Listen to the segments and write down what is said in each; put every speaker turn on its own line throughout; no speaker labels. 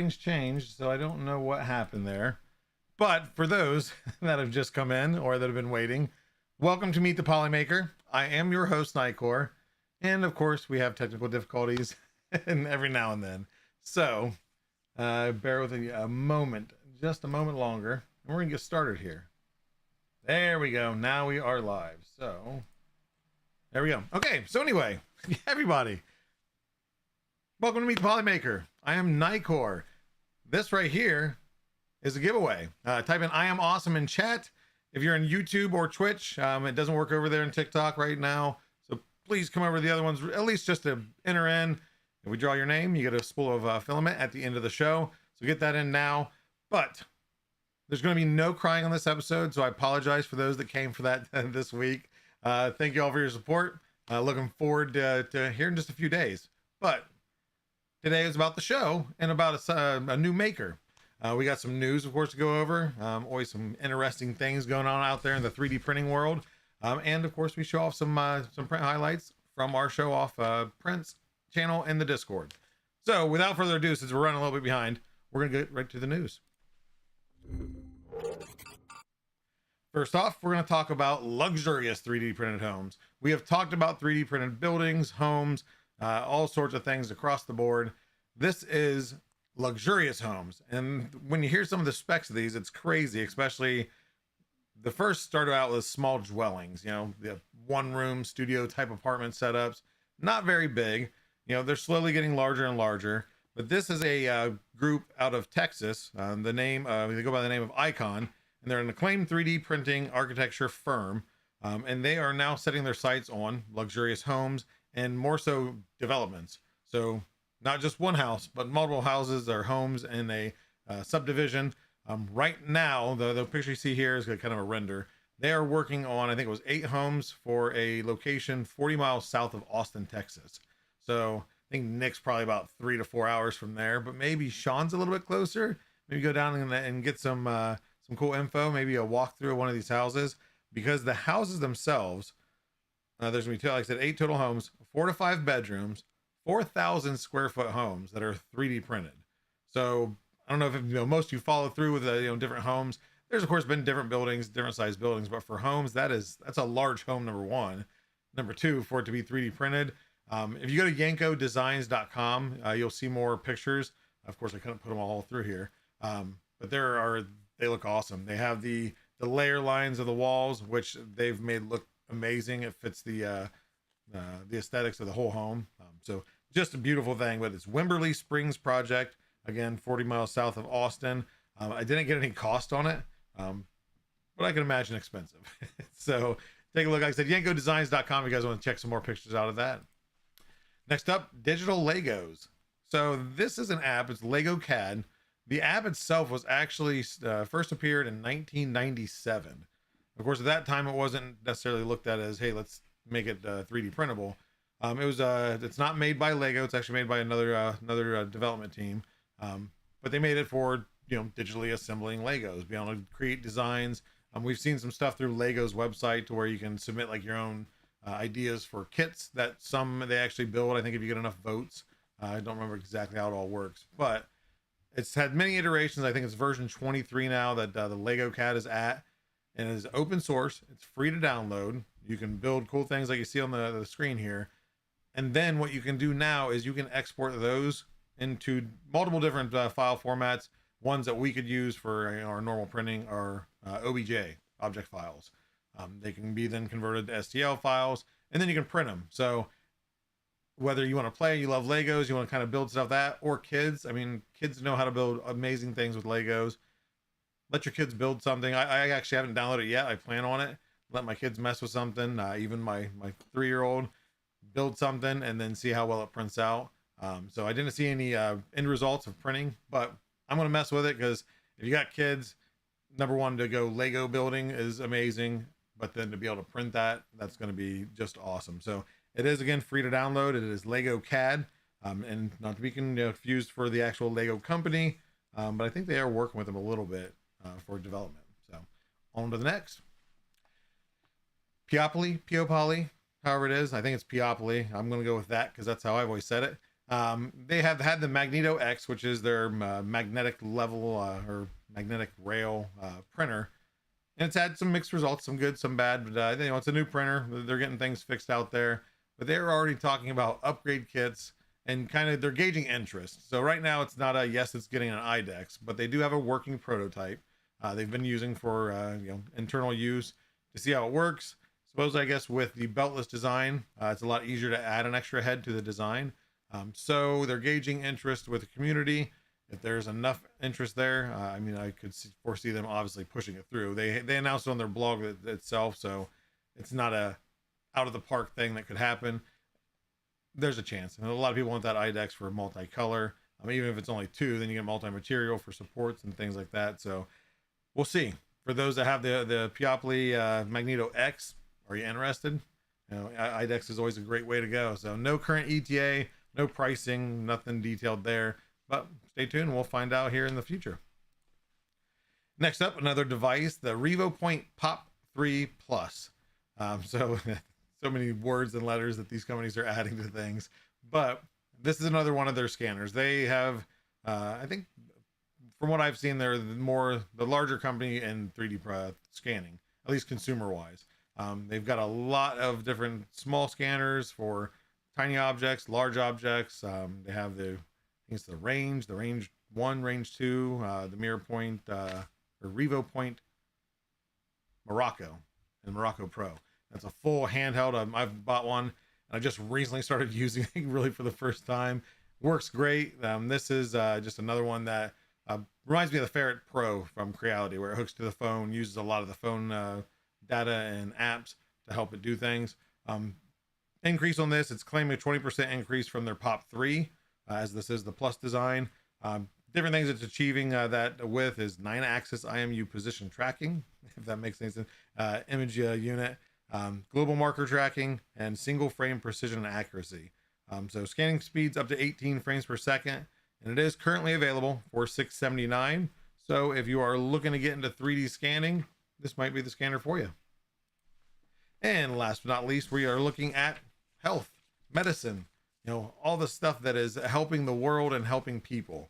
settings changed, so I don't know what happened there. But for those that have just come in or that have been waiting, welcome to Meet the Polymaker. I am your host, Nightcore. And of course, we have technical difficulties and every now and then. So bear with me a moment, just a moment longer, and we're going to get started here. There we go. Now we are live. So there we go. Okay. So anyway, everybody, welcome to Meet the Polymaker. I am Nightcore. This right here is a giveaway. Type in I am awesome in chat. If you're in YouTube or Twitch, it doesn't work over there in TikTok right now. So please come over to the other ones, at least just to enter in. If we draw your name, you get a spool of filament at the end of the show. So get that in now. But there's going to be no crying on this episode, so I apologize for those that came for that this week. Thank you all for your support. Looking forward to here in just a few days. But today is about the show and about a new maker. We got some news, of course, to go over. Always some interesting things going on out there in the 3D printing world. And of course, we show off some print highlights from our show off prints channel in the Discord. So without further ado, since we're running a little bit behind, we're going to get right to the news. First off, we're going to talk about luxurious 3D printed homes. We have talked about 3D printed buildings, homes, all sorts of things across the board. This is luxurious homes, and when you hear some of the specs of these, it's crazy. Especially the first started out with small dwellings, you know, the one room studio type apartment setups, not very big. You know, they're slowly getting larger and larger. But this is a group out of Texas. The name they go by the name of Icon, and they're an acclaimed 3D printing architecture firm, and they are now setting their sights on luxurious homes and more so developments. So not just one house, but multiple houses or homes in a subdivision. Right now, the picture you see here is kind of a render. They are working on, I think it was 8 homes for a location 40 miles south of Austin, Texas. So I think Nick's probably about 3 to 4 hours from there, but maybe Sean's a little bit closer. Maybe go down and get some cool info, maybe a walkthrough of one of these houses, because the houses themselves, there's gonna be, like I said, 8 total homes, 4 to 5 bedrooms, 4,000 square foot homes that are 3D printed. So I don't know if most of you follow through with different homes. There's of course been different buildings, different size buildings, but for homes, that's a large home. Number one. Number two, for it to be 3D printed. If you go to yankodesigns.com, you'll see more pictures. Of course, I couldn't put them all through here, but they look awesome. They have the layer lines of the walls, which they've made look amazing. It fits the aesthetics of the whole home. So just a beautiful thing. But it's Wimberley Springs project, again 40 miles south of Austin. I didn't get any cost on it, but I can imagine expensive. So take a look. Like I said, yankodesigns.com if you guys want to check some more pictures out of that. Next up, digital Legos. So this is an app. It's Lego CAD. The app itself was actually first appeared in 1997. Of course, at that time, it wasn't necessarily looked at as, hey, let's make it 3D printable. It's not made by Lego. It's actually made by another development team. But they made it for, digitally assembling Legos, be able to create designs. We've seen some stuff through Lego's website to where you can submit like your own ideas for kits that some they actually build. I think if you get enough votes, I don't remember exactly how it all works, but it's had many iterations. I think it's version 23 now that the Lego CAD is at, and it is open source. It's free to download. You can build cool things like you see on the screen here. And then what you can do now is you can export those into multiple different file formats. Ones that we could use for our normal printing are OBJ object files. They can be then converted to STL files, and then you can print them. So whether you want to play, you love Legos, you want to kind of build stuff or kids, kids know how to build amazing things with Legos. Let your kids build something. I actually haven't downloaded it yet. I plan on it. Let my kids mess with something. Even my 3-year-old build something and then see how well it prints out. So I didn't see any end results of printing, but I'm going to mess with it because if you got kids, number one, to go Lego building is amazing. But then to be able to print that's going to be just awesome. So it is, again, free to download. It is Lego CAD, and not to be confused for the actual Lego company, but I think they are working with them a little bit for development. So on to the next. Peopoly, however it is. I think it's Peopoly. I'm going to go with that because that's how I've always said it. They have had the Magneto X, which is their magnetic level or magnetic rail printer, and it's had some mixed results, some good, some bad. But it's a new printer. They're getting things fixed out there, but they're already talking about upgrade kits and kind of they're gauging interest. So right now it's not a yes, it's getting an IDEX, but they do have a working prototype they've been using for internal use to see how it works. Suppose I guess with the beltless design, it's a lot easier to add an extra head to the design. So they're gauging interest with the community. If there's enough interest there, I could foresee them obviously pushing it through. They announced it on their blog itself, so it's not a out of the park thing that could happen. There's a chance. And a lot of people want that IDEX for multicolor. Even if it's only 2, then you get multi-material for supports and things like that. So we'll see. For those that have the Peoply Magneto X, are you interested? IDEX is always a great way to go. So no current ETA, no pricing, nothing detailed there. But stay tuned. We'll find out here in the future. Next up, another device, the RevoPoint Pop 3 Plus. So many words and letters that these companies are adding to things. But this is another one of their scanners. They have, I think, from what I've seen, they're the larger company in 3D scanning, at least consumer-wise. They've got a lot of different small scanners for tiny objects, large objects. They have the range 1, range 2, the mirror point, or RevoPoint Morocco and Morocco Pro. That's a full handheld. I've bought one and I just recently started using it really for the first time. Works great. This is just another one that reminds me of the Ferret Pro from Creality, where it hooks to the phone, uses a lot of the phone data and apps to help it do things. Increase on this, it's claiming a 20% increase from their Pop 3, as this is the Plus design. Different things it's achieving that with is 9-axis IMU position tracking, if that makes any sense, image unit, global marker tracking, and single frame precision and accuracy. So scanning speeds up to 18 frames per second, and it is currently available for $679. So if you are looking to get into 3D scanning, this might be the scanner for you. And last but not least, we are looking at health, medicine, all the stuff that is helping the world and helping people.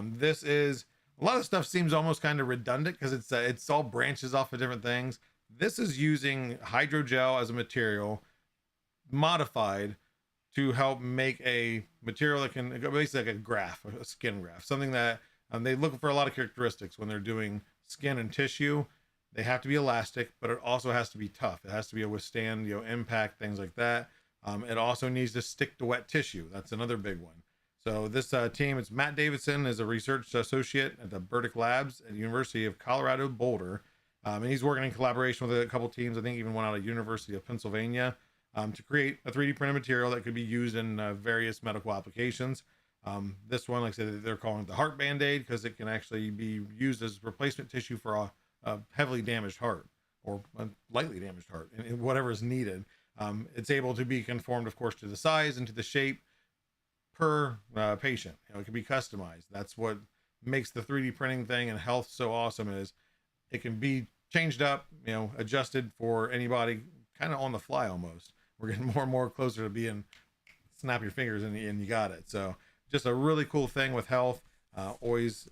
This is a lot of stuff seems almost kind of redundant because it's all branches off of different things. This is using hydrogel as a material modified to help make a material that can basically like a graft, a skin graft, something that they look for a lot of characteristics when they're doing skin and tissue. They have to be elastic, but it also has to be tough. It has to be able to withstand, impact, things like that. It also needs to stick to wet tissue. That's another big one. So this team, it's Matt Davidson, is a research associate at the Burdick Labs at the University of Colorado Boulder. And he's working in collaboration with a couple teams, I think even one out of University of Pennsylvania, to create a 3D printed material that could be used in various medical applications. This one, like I said, they're calling it the heart band-aid because it can actually be used as replacement tissue for a heavily damaged heart or a lightly damaged heart, and whatever is needed. It's able to be conformed, of course, to the size and to the shape per patient. It can be customized. That's what makes the 3D printing thing and health so awesome, is it can be changed up, adjusted for anybody, kind of on the fly almost. We're getting more and more closer to being snap your fingers and you got it. So just a really cool thing with health. Always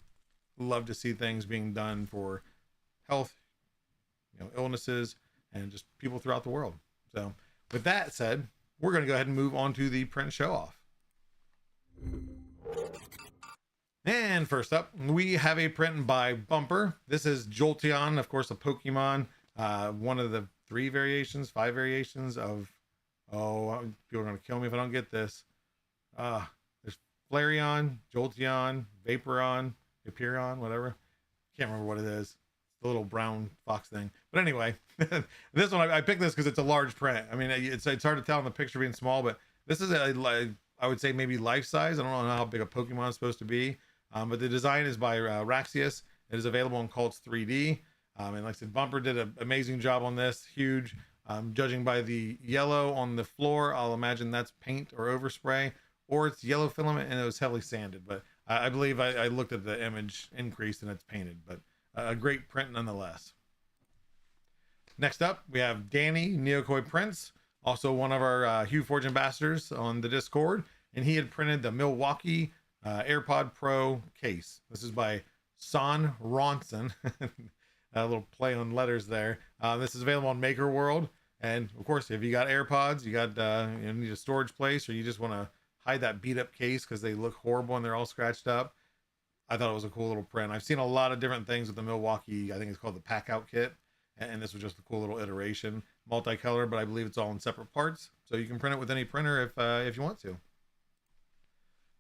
love to see things being done for health, illnesses, and just people throughout the world. So with that said, we're going to go ahead and move on to the print show off. And first up, we have a print by Bumper. This is Jolteon, of course, a Pokemon, one of the 5 variations of, people are going to kill me if I don't get this. There's Flareon, Jolteon, Vaporeon, Vaporeon, whatever. Can't remember what it is. The little brown fox thing. But anyway, this one, I picked this because it's a large print. It's hard to tell in the picture being small, but this is I would say maybe life size. I don't know how big a Pokemon is supposed to be. But the design is by Raxius. It is available in Cults 3D. And like I said, Bumper did an amazing job on this. Huge. Judging by the yellow on the floor, I'll imagine that's paint or overspray, or it's yellow filament and it was heavily sanded. But I believe I looked at the image increase and it's painted. But a great print nonetheless. Next up, we have Danny Neokoi Prince, also one of our Hue Forge ambassadors on the Discord. and he had printed the Milwaukee AirPod Pro case. This is by Son Ronson. A little play on letters there. This is available on Maker World. And of course, if you got AirPods, you got you need a storage place, or you just want to hide that beat up case because they look horrible and they're all scratched up, I thought it was a cool little print. I've seen a lot of different things with the Milwaukee. I think it's called the Pack Out Kit, and this was just a cool little iteration, multicolor, but I believe it's all in separate parts, so you can print it with any printer if you want to.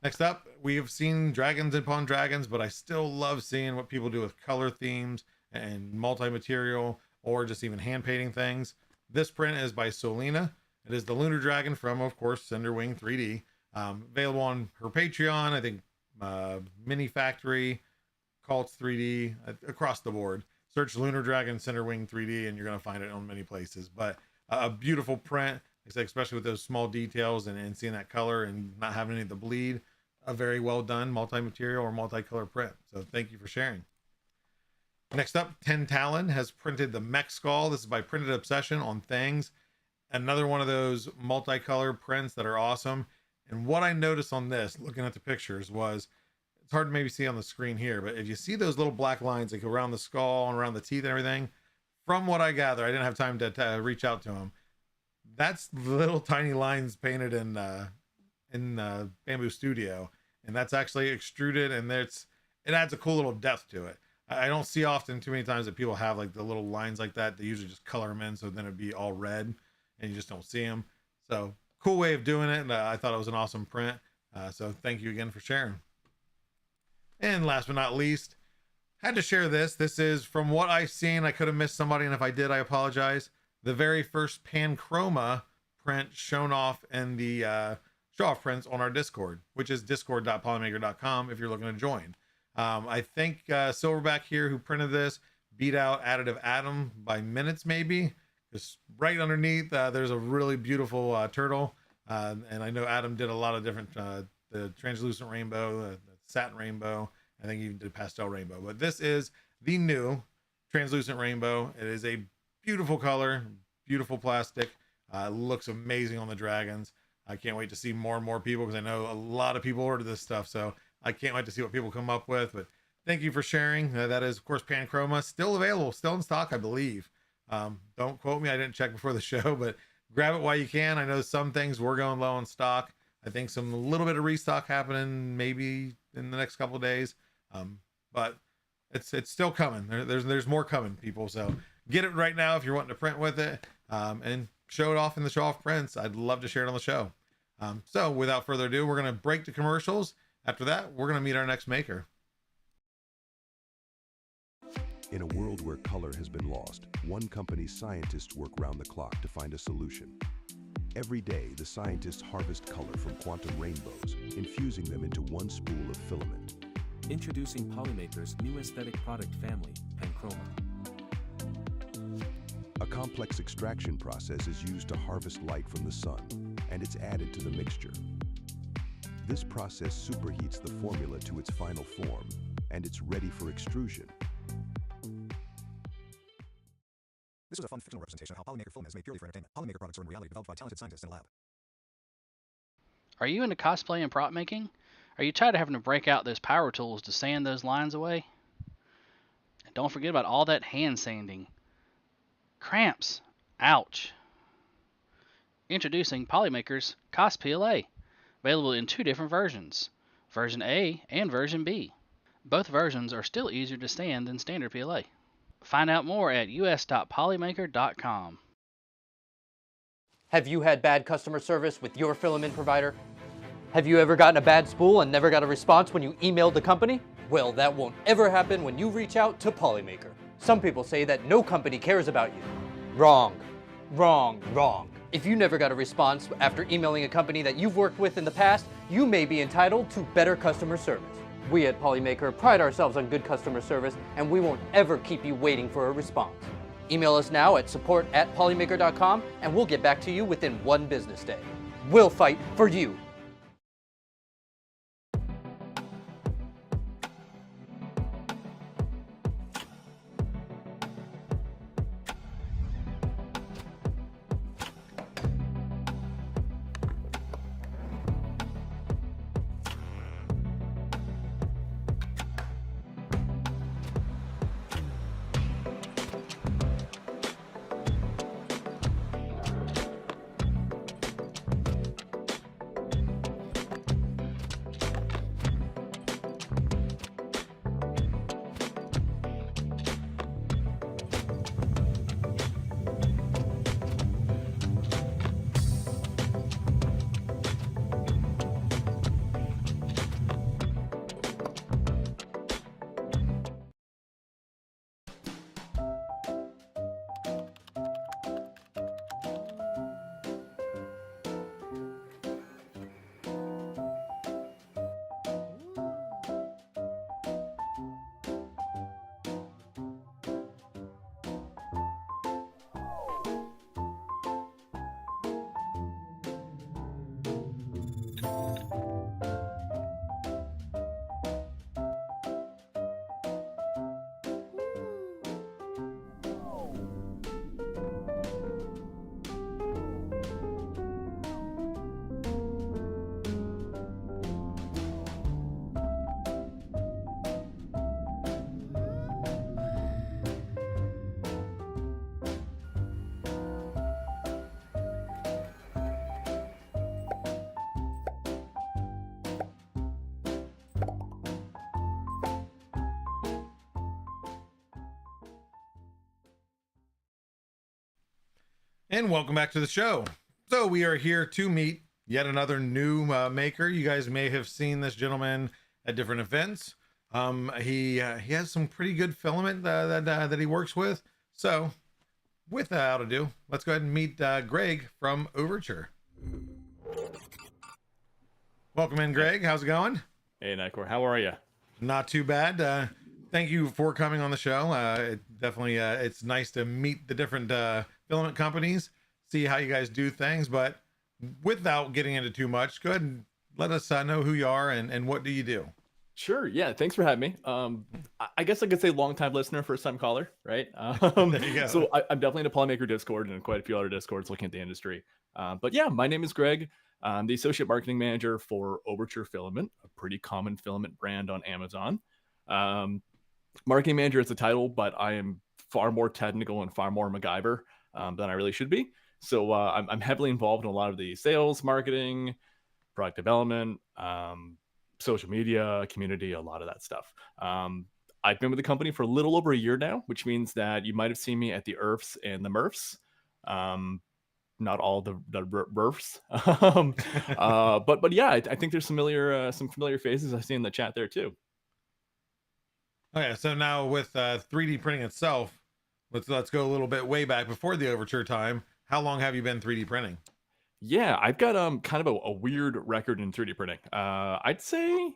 Next up, we have seen dragons upon dragons, but I still love seeing what people do with color themes and multi-material, or just even hand painting things. This print is by Solina. It is the Lunar Dragon from, of course, Cinderwing 3D. Available on her Patreon, I think Mini Factory, Cults 3D, across the board. Search Lunar Dragon Cinderwing 3D and you're going to find it on many places. But a beautiful print, especially with those small details and seeing that color and not having any of the bleed. A very well done multi-material or multicolor print. So thank you for sharing. Next up, Ten Talon has printed the Mech Skull. This is by Printed Obsession on Things. Another one of those multicolor prints that are awesome. And what I noticed on this, looking at the pictures, was it's hard to maybe see on the screen here, but if you see those little black lines that go around the skull and around the teeth and everything, from what I gather, I didn't have time to reach out to him. That's little tiny lines painted in Bamboo Studio, and that's actually extruded, and it adds a cool little depth to it. I don't see often too many times that people have like the little lines like that. They usually just color them in, so then it'd be all red and you just don't see them. So cool way of doing it. And I thought it was an awesome print. So thank you again for sharing. And last but not least, had to share this. This is from what I've seen. I could have missed somebody, and if I did, I apologize. The very first Panchroma print shown off in the show off prints on our Discord, which is discord.polymaker.com if you're looking to join. I think Silverback here, who printed this, beat out Additive Atom by minutes, maybe. Just right underneath, there's a really beautiful turtle. And I know Adam did a lot of different, the translucent rainbow, the satin rainbow. I think he even did pastel rainbow. But this is the new translucent rainbow. It is a beautiful color, beautiful plastic. Looks amazing on the dragons. I can't wait to see more and more people, because I know a lot of people order this stuff. So I can't wait to see what people come up with. But thank you for sharing. That is, of course, Panchroma. Still available, still in stock, I believe. Don't quote me. I didn't check before the show, but grab it while you can. I know some things were going low on stock. I think a little bit of restock happening maybe in the next couple of days. But it's still coming. There's more coming, people. So get it right now if you're wanting to print with it, and show it off in the show off prints. I'd love to share it on the show. So without further ado, we're going to break to commercials. After that, we're going to meet our next maker.
In a world where color has been lost, one company's scientists work round the clock to find a solution. Every day, the scientists harvest color from quantum rainbows, infusing them into one spool of filament.
Introducing Polymaker's new aesthetic product family, Panchroma.
A complex extraction process is used to harvest light from the sun, and it's added to the mixture. This process superheats the formula to its final form, and it's ready for extrusion.
This was a fun fictional representation of how Polymaker film is made purely for entertainment. Polymaker products are in reality developed by talented scientists in a lab.
Are you into cosplay and prop making? Are you tired of having to break out those power tools to sand those lines away? And don't forget about all that hand sanding. Cramps. Ouch. Introducing Polymaker's Cos PLA. Available in two different versions, version A and version B. Both versions are still easier to sand than standard PLA. Find out more at us.polymaker.com.
Have you had bad customer service with your filament provider? Have you ever gotten a bad spool and never got a response when you emailed the company? Well, that won't ever happen when you reach out to Polymaker. Some people say that no company cares about you. Wrong. Wrong. Wrong. If you never got a response after emailing a company that you've worked with in the past, you may be entitled to better customer service. We at Polymaker pride ourselves on good customer service, and we won't ever keep you waiting for a response. Email us now at support@polymaker.com, and we'll get back to you within one business day. We'll fight for you.
And welcome back to the show. So we are here to meet yet another new maker. You guys may have seen this gentleman at different events. He has some pretty good filament that he works with. So without ado, let's go ahead and meet Greg from Overture. Welcome in, Greg. How's it going?
Hey, Nightcore, how are you?
Not too bad. Thank you for coming on the show. It definitely it's nice to meet the different filament companies, see how you guys do things. But without getting into too much, go ahead and let us know who you are and what do you do.
Sure, yeah, thanks for having me. I guess I could say long-time listener, first-time caller, right?
There you go.
So I'm definitely in a Polymaker Discord and quite a few other Discords looking at the industry. But yeah, my name is Greg. I'm the Associate Marketing Manager for Overture Filament, a pretty common filament brand on Amazon. Marketing Manager is the title, but I am far more technical and far more MacGyver than I really should be. So I'm heavily involved in a lot of the sales, marketing, product development, social media, community, a lot of that stuff. I've been with the company for a little over a year now, which means that you might have seen me at the IRFs and the MRFs. Not all the RFs. But yeah, I think there's some familiar faces I see in the chat there too.
Okay, so now with 3D printing itself, let's go a little bit way back before the Overture time. How long have you been 3D printing?
Yeah, I've got kind of a weird record in 3D printing. I'd say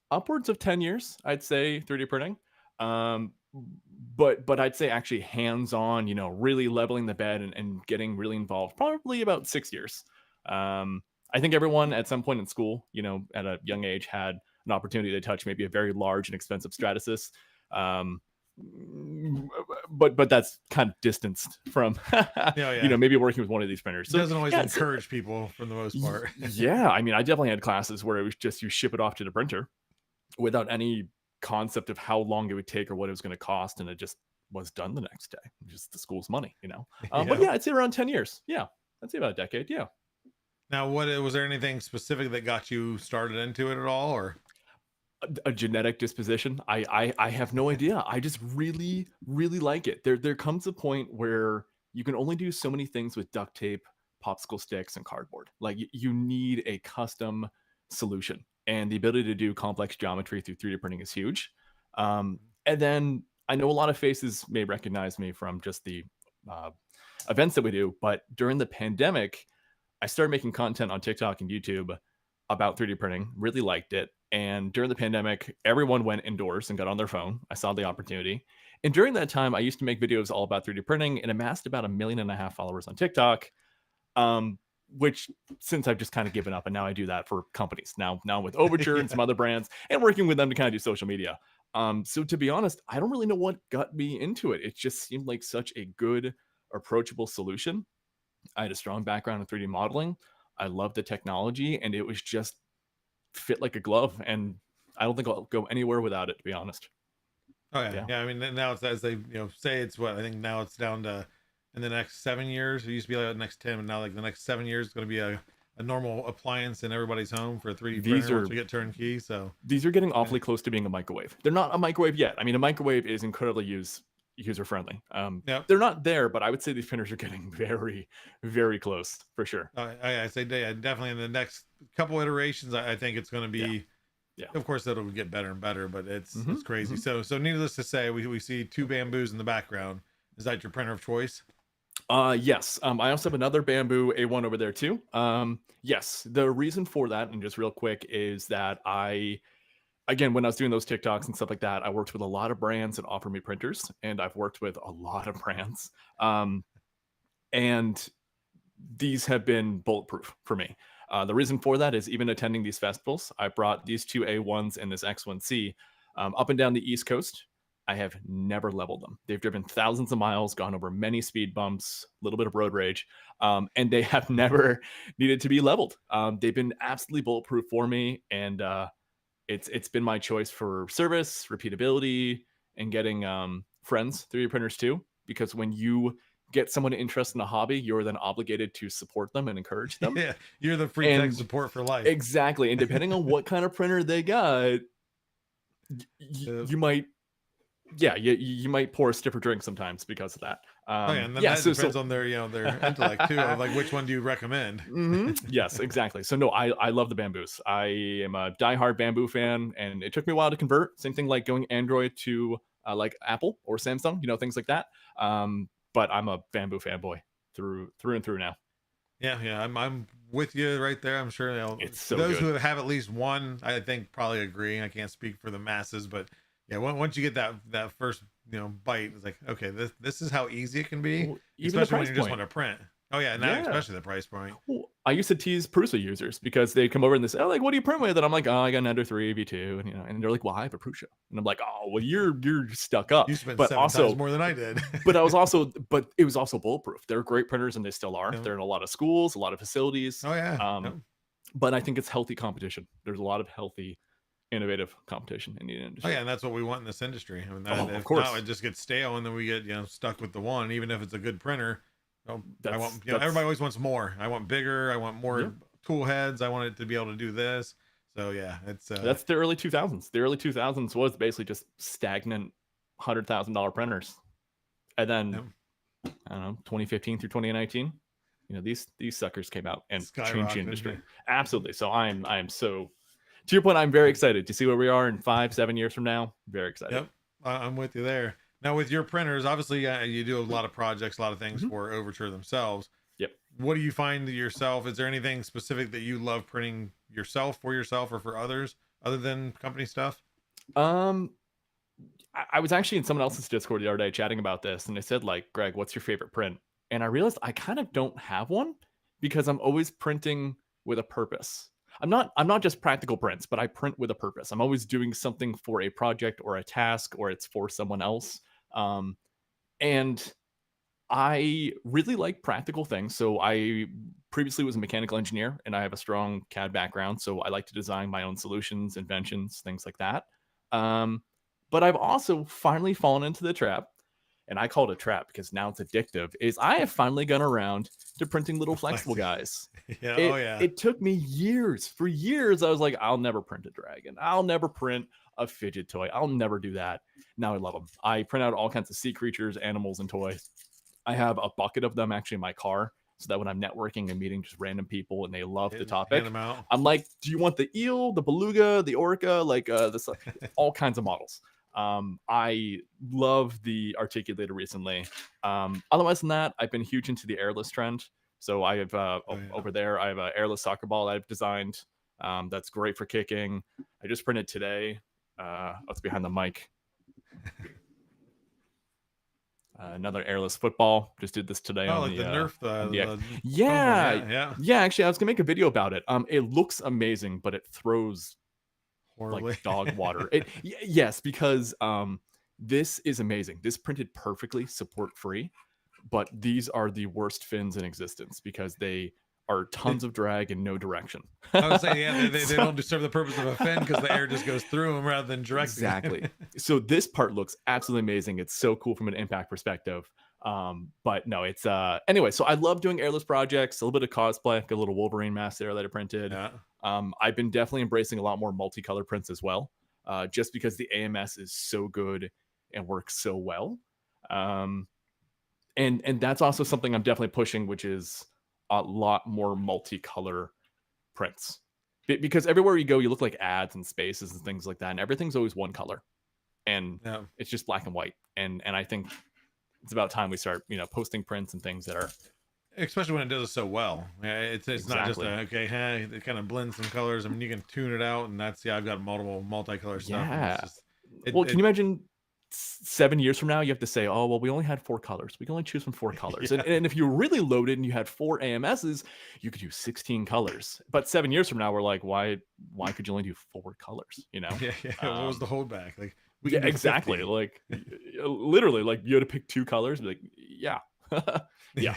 upwards of 10 years, I'd say 3D printing. But I'd say actually hands-on, really leveling the bed and getting really involved, probably about 6 years. I think everyone at some point in school, at a young age had an opportunity to touch maybe a very large and expensive Stratasys. But that's kind of distanced from maybe working with one of these printers.
So it doesn't always encourage people for the most part.
Yeah, I mean, I definitely had classes where it was just you ship it off to the printer without any concept of how long it would take or what it was going to cost, and it just was done the next day. Just the school's money, But yeah, I'd say around 10 years. Yeah, I'd say about a decade. Yeah.
Now, was there anything specific that got you started into it at all, or
a genetic disposition? I have no idea. I just really like it. There comes a point where you can only do so many things with duct tape, popsicle sticks, and cardboard. Like you need a custom solution, and the ability to do complex geometry through 3D printing is huge. And then I know a lot of faces may recognize me from just the events that we do, but during the pandemic, I started making content on TikTok and YouTube about 3D printing, really liked it. And during the pandemic, everyone went indoors and got on their phone. I saw the opportunity. And during that time, I used to make videos all about 3D printing and amassed about 1.5 million followers on TikTok, which since I've just kind of given up, and now I do that for companies. Now with Overture and some other brands and working with them to kind of do social media. So to be honest, I don't really know what got me into it. It just seemed like such a good, approachable solution. I had a strong background in 3D modeling. I loved the technology, and it was just fit like a glove. And I don't think I'll go anywhere without it, to be honest.
Oh yeah. I mean, now it's, as they say, it's what I think now it's down to in the next 7 years. It used to be like the next 10, and now like the next 7 years is going to be a normal appliance in everybody's home for a 3D printer once we get turnkey. So
these are getting awfully close to being a microwave. They're not a microwave yet. I mean, a microwave is incredibly user friendly. They're not there, but I would say these printers are getting very, very close for sure.
I say definitely in the next couple iterations, I think it's going to be. Yeah. Of course, that'll get better and better, but it's crazy. So needless to say, we see two bamboos in the background. Is that your printer of choice?
Yes. I also have another Bamboo A1 over there too. Yes. The reason for that, and just real quick, is that again, when I was doing those TikToks and stuff like that, I worked with a lot of brands that offer me printers, and I've worked with a lot of brands. And these have been bulletproof for me. The reason for that is even attending these festivals, I brought these two A1s and this X1C up and down the East Coast. I have never leveled them. They've driven thousands of miles, gone over many speed bumps, a little bit of road rage, and they have never needed to be leveled. They've been absolutely bulletproof for me, and it's been my choice for service, repeatability, and getting friends 3D printers too. Because when you get someone interested in a hobby, you're then obligated to support them and encourage them.
Yeah, you're the free tech support for life.
Exactly. And depending on what kind of printer they got, you might Yeah, you might pour a stiffer drink sometimes because of that.
Oh yeah, and then
Yeah,
that depends on their their intellect too, of like which one do you recommend.
Yes, exactly. So no, I love the bamboos. I am a diehard bamboo fan, and it took me a while to convert. Same thing like going Android to like Apple or Samsung, things like that. But I'm a bamboo fanboy through and through now.
Yeah, yeah, I'm with you right there. I'm sure
It's so
those who
good.
have at least one, I think, probably agree. I can't speak for the masses, but yeah, once you get that first bite, it's like, okay, this is how easy it can be,
Well, even the
especially when
price
you just
point.
want to print. Oh yeah, now
Yeah.
especially the price point.
Well, I used to tease Prusa users because they come over and they say, "Oh, like, what do you print with?" And I'm like, "Oh, I got an Ender 3 V2," and they're like, "Well, I have a Prusa," and I'm like, "Oh, well, you're stuck up."
You spent
But
7 times
also,
more than I did.
but it was also bulletproof. They're great printers, and they still are.
Yeah.
They're in a lot of schools, a lot of facilities.
Oh yeah.
Um,
Yep.
but I think it's healthy competition. There's a lot of healthy, innovative competition in the
Oh
industry.
yeah, and that's what we want in this industry. I mean,
Oh, of
if
course.
not, it just gets stale, and then we get stuck with the one, even if it's a good printer. I want
That's
everybody always wants more. I want bigger. I want
yeah.
more tool heads. I want it to be able to do this. So yeah, it's
That's the early 2000s. The early 2000s was basically just stagnant $100,000 printers, and then
yeah,
I don't know, 2015 through 2019. These suckers came out and changed the
skyrocketed.
industry. Absolutely. So I'm so, to your point, I'm very excited to see where we are in 5-7 years from now. Very excited.
Yep, I'm with you there. Now with your printers, obviously you do a lot of projects, a lot of things
Mhm.
for Overture themselves.
Yep.
What do you find yourself? Is there anything specific that you love printing yourself or for others, other than company stuff?
Um, I was actually in someone else's Discord the other day chatting about this, and they said, like, Greg, what's your favorite print? And I realized I kind of don't have one because I'm always printing with a purpose. I'm not just practical prints, but I print with a purpose. I'm always doing something for a project or a task, or it's for someone else. Um, and I really like practical things. So I previously was a mechanical engineer and I have a strong CAD background. So I like to design my own solutions, inventions, things like that. Um, but I've also finally fallen into the trap, and I call it a trap because now it's addictive, is I have finally gone around to printing little flexible
Flexi.
guys.
Yeah. Oh
It
yeah.
it took me years. For years, I was like, I'll never print a dragon. I'll never print a fidget toy. I'll never do that. Now I love them. I print out all kinds of sea creatures, animals, and toys. I have a bucket of them actually in my car so that when I'm networking and meeting just random people and they love the
Hand
topic,
them out.
I'm like, do you want the eel, the beluga, the orca, like this, all kinds of models. I love the articulator recently. Otherwise than that, I've been huge into the airless trend. So I have
Oh, yeah.
over there, I have an airless soccer ball I've designed. That's great for kicking. I just printed today. What's behind the mic? Another airless football. Just did this today
Oh,
on
like
the
the Nerf,
on the
yeah,
yeah,
yeah,
yeah. Actually, I was gonna make a video about it. It looks amazing, but it throws
horribly.
like dog water. Yes, because this is amazing. This printed perfectly, support free, but these are the worst fins in existence because they are tons of drag and no direction.
I would say, yeah, they
So-
don't serve the purpose of a fin because the air just goes through them rather than directing them.
Exactly. So this part looks absolutely amazing. It's so cool from an impact perspective. But no, it's anyway, so I love doing airless projects, a little bit of cosplay, like a little Wolverine mask there that I printed.
Yeah.
I've been definitely embracing a lot more multicolor prints as well, just because the AMS is so good and works so well. And that's also something I'm definitely pushing, which is a lot more multicolor prints. Because everywhere you go, you look like ads and spaces and things like that, and everything's always one color, and
Yeah.
it's just black and white. And I think it's about time we start, posting prints and things that are
Especially when it does it so well. Yeah, it's not just
Exactly.
okay, hey, it kind of blends some colors. I mean, you can tune it out, and that's I've got multiple multicolor stuff. And
Yeah.
it's just,
Well, can you imagine 7 years from now, you have to say, oh, well, we only had 4 colors. We can only choose from 4 colors.
Yeah.
And if you were really loaded and you had 4 AMSs, you could use 16 colors. But 7 years from now, we're like, why could you only do 4 colors?
Yeah, what was the holdback? Like, we
Yeah,
can do
exactly.
50.
Like literally, like you had to pick 2 colors. Be like, yeah. Yeah.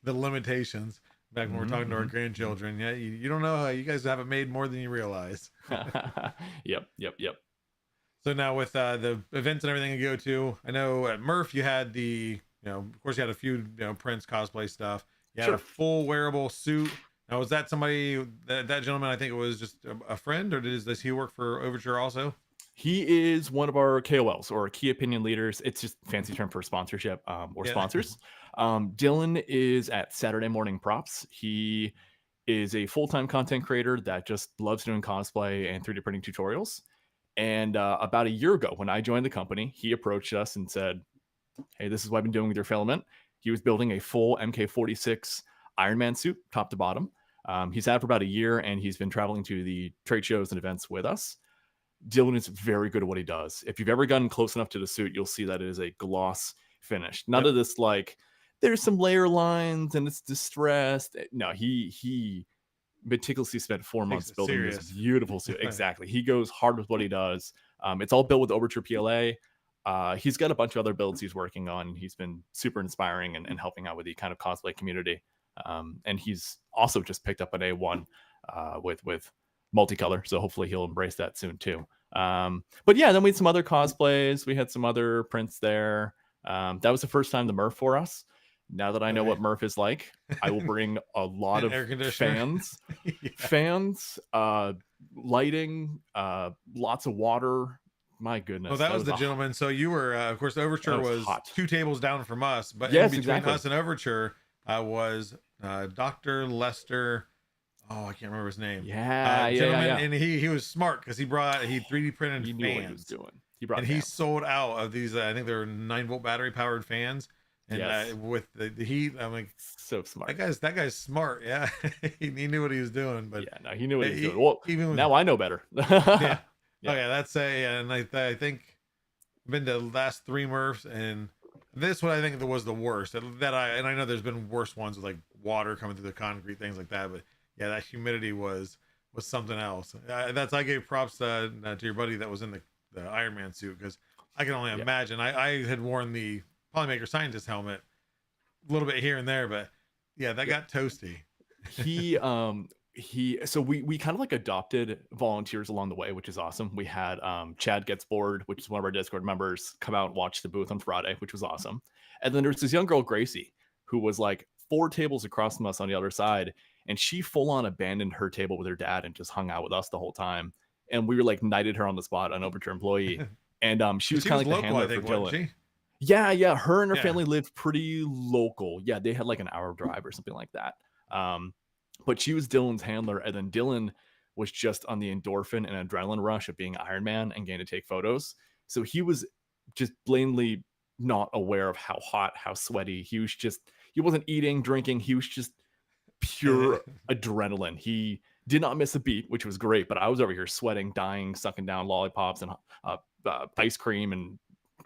The limitations. Back when we're talking to our grandchildren, yeah, you don't know how you guys haven't made more than you realize.
Yep.
So now with the events and everything you go to, I know at Murph you had of course you had a few Prince cosplay stuff. You had a
Sure.
full wearable suit. Now was that somebody that gentleman? I think it was just a friend, or does he work for Overture also?
He is one of our KOLs or key opinion leaders. It's just fancy term for sponsorship or
Yeah.
sponsors. Dylan is at Saturday Morning Props. He is a full-time content creator that just loves doing cosplay and 3D printing tutorials. And about a year ago, when I joined the company, he approached us and said, "Hey, this is what I've been doing with your filament." He was building a full MK46 Iron Man suit, top to bottom. He's had it for about a year, and he's been traveling to the trade shows and events with us. Dylan is very good at what he does. If you've ever gotten close enough to the suit, you'll see that it is a gloss finish. None
Yep.
of this like there's some layer lines and it's distressed. No, he meticulously spent 4 months
Takes it
building this
serious.
beautiful suit. Exactly. He goes hard with what he does. It's all built with Overture PLA. He's got a bunch of other builds he's working on. He's been super inspiring and helping out with the kind of cosplay community. And he's also just picked up an A1 with multicolor. So hopefully he'll embrace that soon too. But yeah, then we had some other cosplays. We had some other prints there. That was the first time the Murph for us. Now that I know what Murph is like, I will bring a lot
An
of
air conditioner.
fans, lighting, lots of water. My goodness.
Well, that was the
a-
gentleman. So you were, of course, Overture
That was
was
hot.
2 tables down from us, but
Yes,
in between
exactly.
us and Overture was Dr. Lester. Oh, I can't remember his name.
Yeah,
Gentleman,
yeah.
and he was smart because he 3D printed
He
fans.
knew what he was doing. He brought
And he
fans.
sold out of these. I think they were 9-volt battery powered fans. And
Yes.
with the heat, I'm like,
So smart.
that guy's smart. Yeah, he knew what he was doing. But
Yeah, no, he knew what he was
he-
doing. Well,
even with-
now I know better.
yeah.
Yeah.
Oh yeah, that's and I think I've been to the last 3 Murphs, and this one I think that was the worst. That I know there's been worse ones with like water coming through the concrete, things like that. But yeah, that humidity was something else. I gave props to your buddy that was in the Iron Man suit, because I can only imagine. I had worn the Polymaker scientist helmet a little bit here and there, but yeah, that got toasty.
So we kind of like adopted volunteers along the way, which is awesome. We had Chad Gets Bored, which is one of our Discord members, come out and watch the booth on Friday, which was awesome. And then there's this young girl, Gracie, who was like 4 tables across from us on the other side, and she full on abandoned her table with her dad and just hung out with us the whole time. And we were like knighted her on the spot, an Overture employee. And she was kind of like the
local,
handler
I think,
for Dylan.
wasn't she?
Yeah. Her and her
Yeah.
family lived pretty local. Yeah, they had like an hour drive or something like that. But she was Dylan's handler, and then Dylan was just on the endorphin and adrenaline rush of being Iron Man and getting to take photos. So he was just blatantly not aware of how hot, how sweaty. He wasn't eating, drinking. He was just pure adrenaline. He did not miss a beat, which was great. But I was over here sweating, dying, sucking down lollipops and ice cream and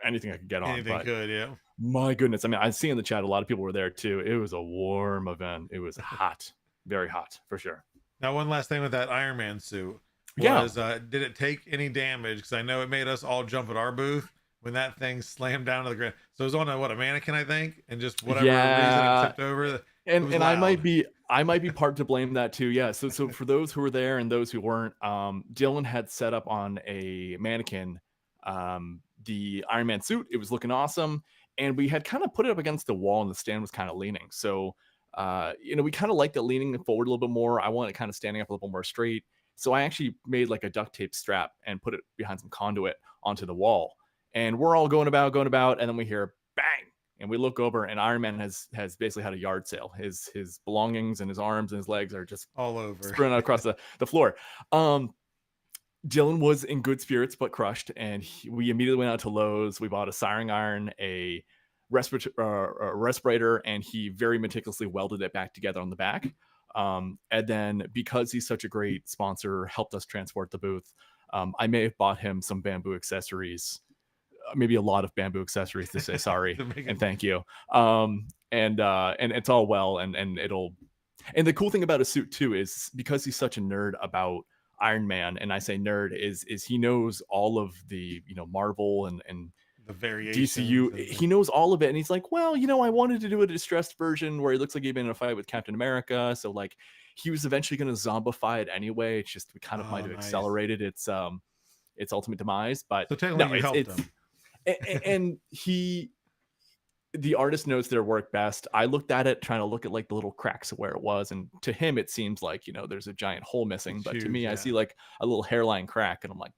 anything I could get on.
Anything
But
good, yeah.
my goodness. I mean, I see in the chat a lot of people were there too. It was a warm event. It was hot, very hot for sure.
Now, one last thing with that Iron Man suit
Yeah.
was, did it take any damage? Because I know it made us all jump at our booth when that thing slammed down to the ground. So it was on a mannequin, I think, and just whatever reason
Yeah.
it tipped over. It
And
was
and I might
loud.
be part to blame that too. Yeah. So for those who were there and those who weren't, Dylan had set up on a mannequin the Iron Man suit. It was looking awesome, and we had kind of put it up against the wall, and the stand was kind of leaning. So we kind of liked it leaning forward a little bit more. I want it kind of standing up a little more straight. So I actually made like a duct tape strap and put it behind some conduit onto the wall. And we're all going about, and then we hear bang. And we look over, and Iron Man has basically had a yard sale. His belongings and his arms and his legs are just
all over.
spread out across the floor. Dylan was in good spirits but crushed, and we immediately went out to Lowe's. We bought a soldering iron, a respirator, and he very meticulously welded it back together on the back. And then, because he's such a great sponsor, helped us transport the booth, I may have bought him some bamboo accessories, maybe a lot of bamboo accessories, to say sorry and thank you. And it's all well, and the cool thing about a suit too is, because he's such a nerd about Iron Man, and I say nerd, is he knows all of the Marvel and
the variations.
DCU. He knows all of it, and he's like, well, I wanted to do a distressed version where he looks like he'd been in a fight with Captain America, so like he was eventually going to zombify it anyway. It's just we kind of might have accelerated its ultimate demise, but
so technically you helped him.
And the artist knows their work best. I looked at it, trying to look at like the little cracks of where it was, and to him it seems like there's a giant hole missing, but to me I see like a little hairline crack, and I'm like,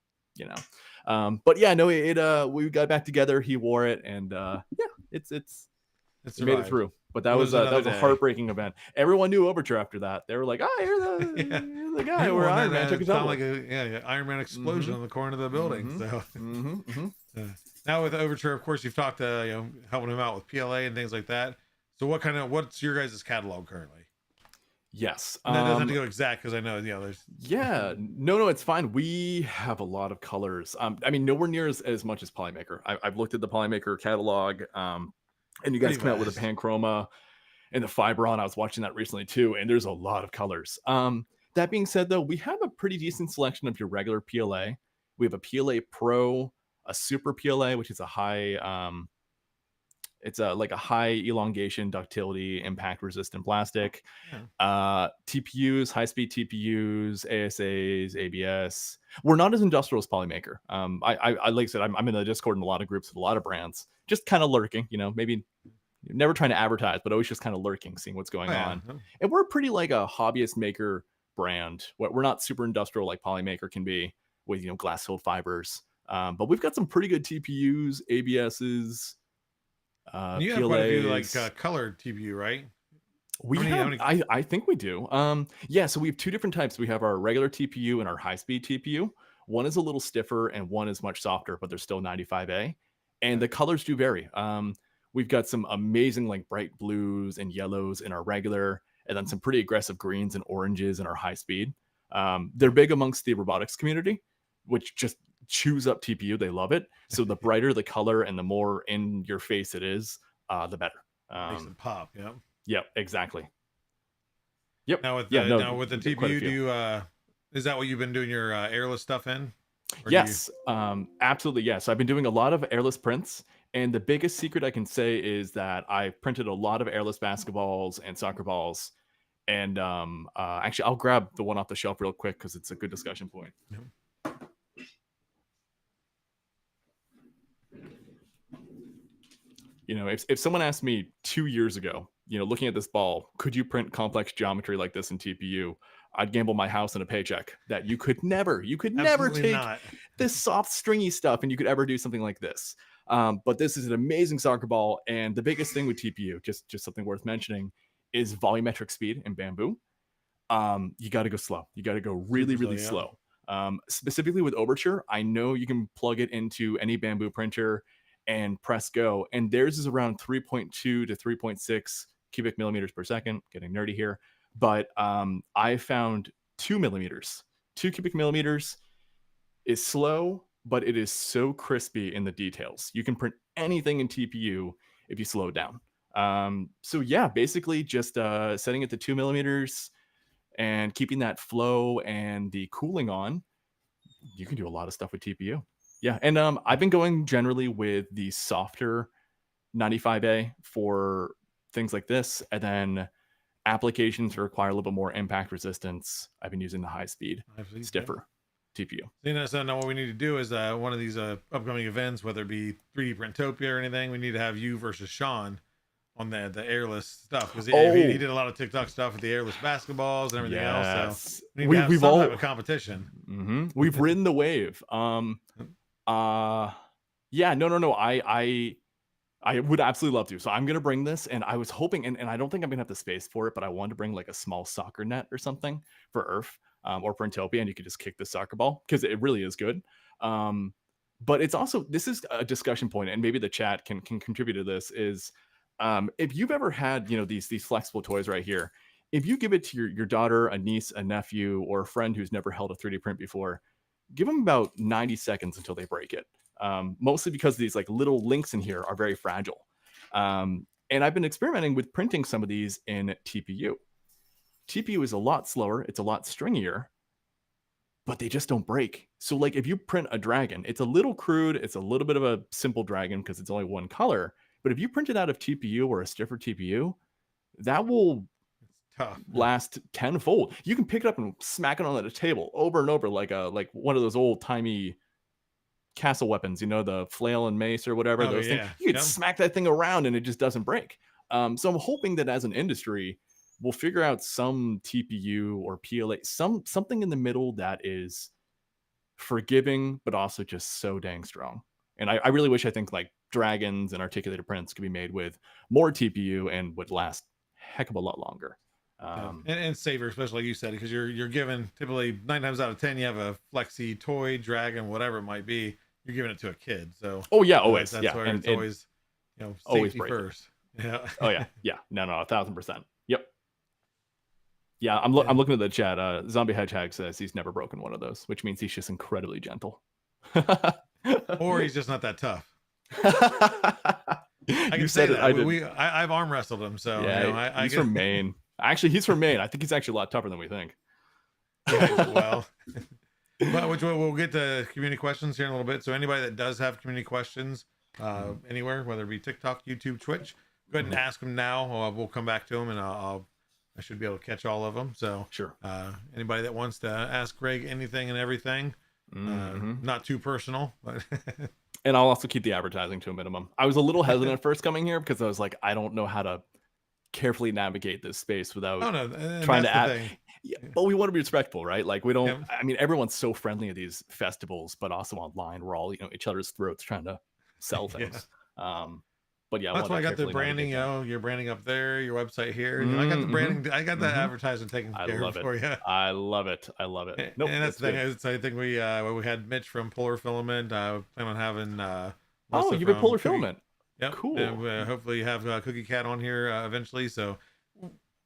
But yeah, no, we got back together. He wore it, and yeah,
It
it made it
survived.
through. But that
It
was
was another
a
day.
heartbreaking event. Everyone knew Overture after that. They were like, "Ah,
Yeah.
you're the guy
Yeah,
where
well,
Iron
and
Man
then
took his
sounded
helmet."
like a Iron Man explosion on the corner of the building.
Mhm.
So
Mm-hmm.
uh, now with Overture, of course, you've talked to helping him out with PLA and things like that. So what's your guys' catalog currently?
Yes.
And that doesn't have to go exact because I know there's
Yeah, no, it's fine. We have a lot of colors. I mean, nowhere near as much as Polymaker. I've looked at the Polymaker catalog, and you guys
pretty
come out with a
vast.
Panchroma and the Fibron. I was watching that recently too, and there's a lot of colors. That being said, though, we have a pretty decent selection of your regular PLA. We have a PLA Pro, a Super PLA, which is a high it's a like a high elongation, ductility, impact resistant plastic.
Yeah.
TPUs, high speed TPUs, ASAs, ABS. We're not as industrial as Polymaker. I like I said, I'm in the Discord in a lot of groups with a lot of brands, just kind of lurking. Maybe never trying to advertise, but always just kind of lurking, seeing what's going
Oh, yeah.
on. And we're pretty like a hobbyist maker brand. We're not super industrial like Polymaker can be with glass filled fibers. But we've got some pretty good TPUs, ABSs,
And you have quite a few like
PLAs.
colored TPU, right?
We
How many-
have,
how many-
I think we do. Yeah, so we have two different types. We have our regular TPU and our high-speed TPU. One is a little stiffer and one is much softer, but they're still 95A. And the colors do vary. We've got some amazing like bright blues and yellows in our regular, and then some pretty aggressive greens and oranges in our high speed. They're big amongst the robotics community, which just chews up TPU. They love it. So the brighter the color and the more in your face it is, the better.
Makes it pop. Yeah.
Yep, exactly. Yep.
Now with
Yeah,
the
no,
now with the
quite a
TPU,
few.
do you is that what you've been doing your airless stuff in? Or do
Yes, absolutely. Yes, I've been doing a lot of airless prints, and the biggest secret I can say is that I've printed a lot of airless basketballs and soccer balls. And actually, I'll grab the one off the shelf real quick because it's a good discussion point. If someone asked me 2 years ago, looking at this ball, could you print complex geometry like this in TPU? I'd gamble my house and a paycheck that you could never
Absolutely
take
not.
this soft, stringy stuff and you could ever do something like this. But this is an amazing soccer ball, and the biggest thing with TPU, just something worth mentioning, is volumetric speed in bamboo. You got to go slow. You got to go really,
Super
really
slow,
slow. Specifically with Overture, I know you can plug it into any bamboo printer and press go, and theirs is around 3.2 to 3.6 cubic millimeters per second. Getting nerdy here, but I found 2 millimeters. 2 cubic millimeters is slow, but it is so crispy in the details. You can print anything in TPU if you slow it down. So yeah, basically just setting it to 2 millimeters and keeping that flow and the cooling on, you can do a lot of stuff with TPU. Yeah, and I've been going generally with the softer 95A for things like this, and then applications that require a little bit more impact resistance, I've been using the high speed, stiffer TPU.
So now what we need to do is one of these upcoming events, whether it be 3D Printopia or anything, we need to have you versus Sean on the airless stuff, because he did a lot of TikTok stuff with the airless basketballs and everything else. So we need to have some type of competition.
We've ridden the wave. Yeah, no. I would absolutely love to. So I'm gonna bring this, and I was hoping, and I don't think I'm gonna have the space for it, but I wanted to bring like a small soccer net or something for Earth or Printopia, and you could just kick the soccer ball because it really is good. But it's also, this is a discussion point, and maybe the chat can contribute to this. Is if you've ever had these flexible toys right here, if you give it to your daughter, a niece, a nephew, or a friend who's never held a 3D print before, give them about 90 seconds until they break it. Mostly because these like little links in here are very fragile. And I've been experimenting with printing some of these in TPU. TPU is a lot slower, it's a lot stringier, but they just don't break. So like if you print a dragon, it's a little crude, it's a little bit of a simple dragon because it's only one color. But if you print it out of TPU or a stiffer TPU, that will last tenfold. You can pick it up and smack it on the table over and over like one of those old timey castle weapons, the flail and mace or whatever. Those things. You can smack that thing around and it just doesn't break. So I'm hoping that as an industry, we'll figure out some TPU or PLA, something in the middle that is forgiving, but also just so dang strong. And I really wish, I think, like dragons and articulated prints could be made with more TPU and would last heck of a lot longer.
Yeah. And safer, especially like you said, because you're given typically 9 times out of 10 you have a flexi toy, dragon, whatever it might be. You're giving it to a kid, so
Oh yeah, always.
that's
Yeah,
where
and
it's always
always
safety
break it.
first. Yeah.
Oh yeah, yeah. No, 1,000%. Yep. Yeah, I'm
Yeah.
looking at the chat. Zombie Hedgehog says he's never broken one of those, which means he's just incredibly gentle.
Or he's just not that tough. I can
You
say
said it.
that.
I did.
I've arm wrestled him, so
Yeah,
I
he's
get,
from Maine. Actually, he's from Maine. I think he's actually a lot tougher than we think.
yeah, well, but which we'll get to community questions here in a little bit. So anybody that does have community questions anywhere, whether it be TikTok, YouTube, Twitch, go ahead and ask them now. We'll come back to them, and I should be able to catch all of them. So
Sure.
Anybody that wants to ask Greg anything and everything, not too personal, but
And I'll also keep the advertising to a minimum. I was a little hesitant at first coming here because I was like, I don't know how to carefully navigate this space without
oh no, and
trying to
that's the
add.
thing.
Yeah, but we want to be respectful, right? Like we don't.
Yeah.
I mean, everyone's so friendly at these festivals, but also online, we're all each other's throats trying to sell
Yeah.
things. But yeah,
That's why I got the
carefully
branding.
navigate that.
Your branding up there, your website here. I got the branding. I got that advertising taken
I
care
love
of
it.
for you.
I love it. I love it. Nope,
And that's the thing.
good.
Is I think we had Mitch from Polar Filament. Plan on having.
Oh,
Melissa
you've been
from
Polar
Cookie-
Filament.
Yep.
Cool.
And hopefully you have Cookie Cat on here eventually. So,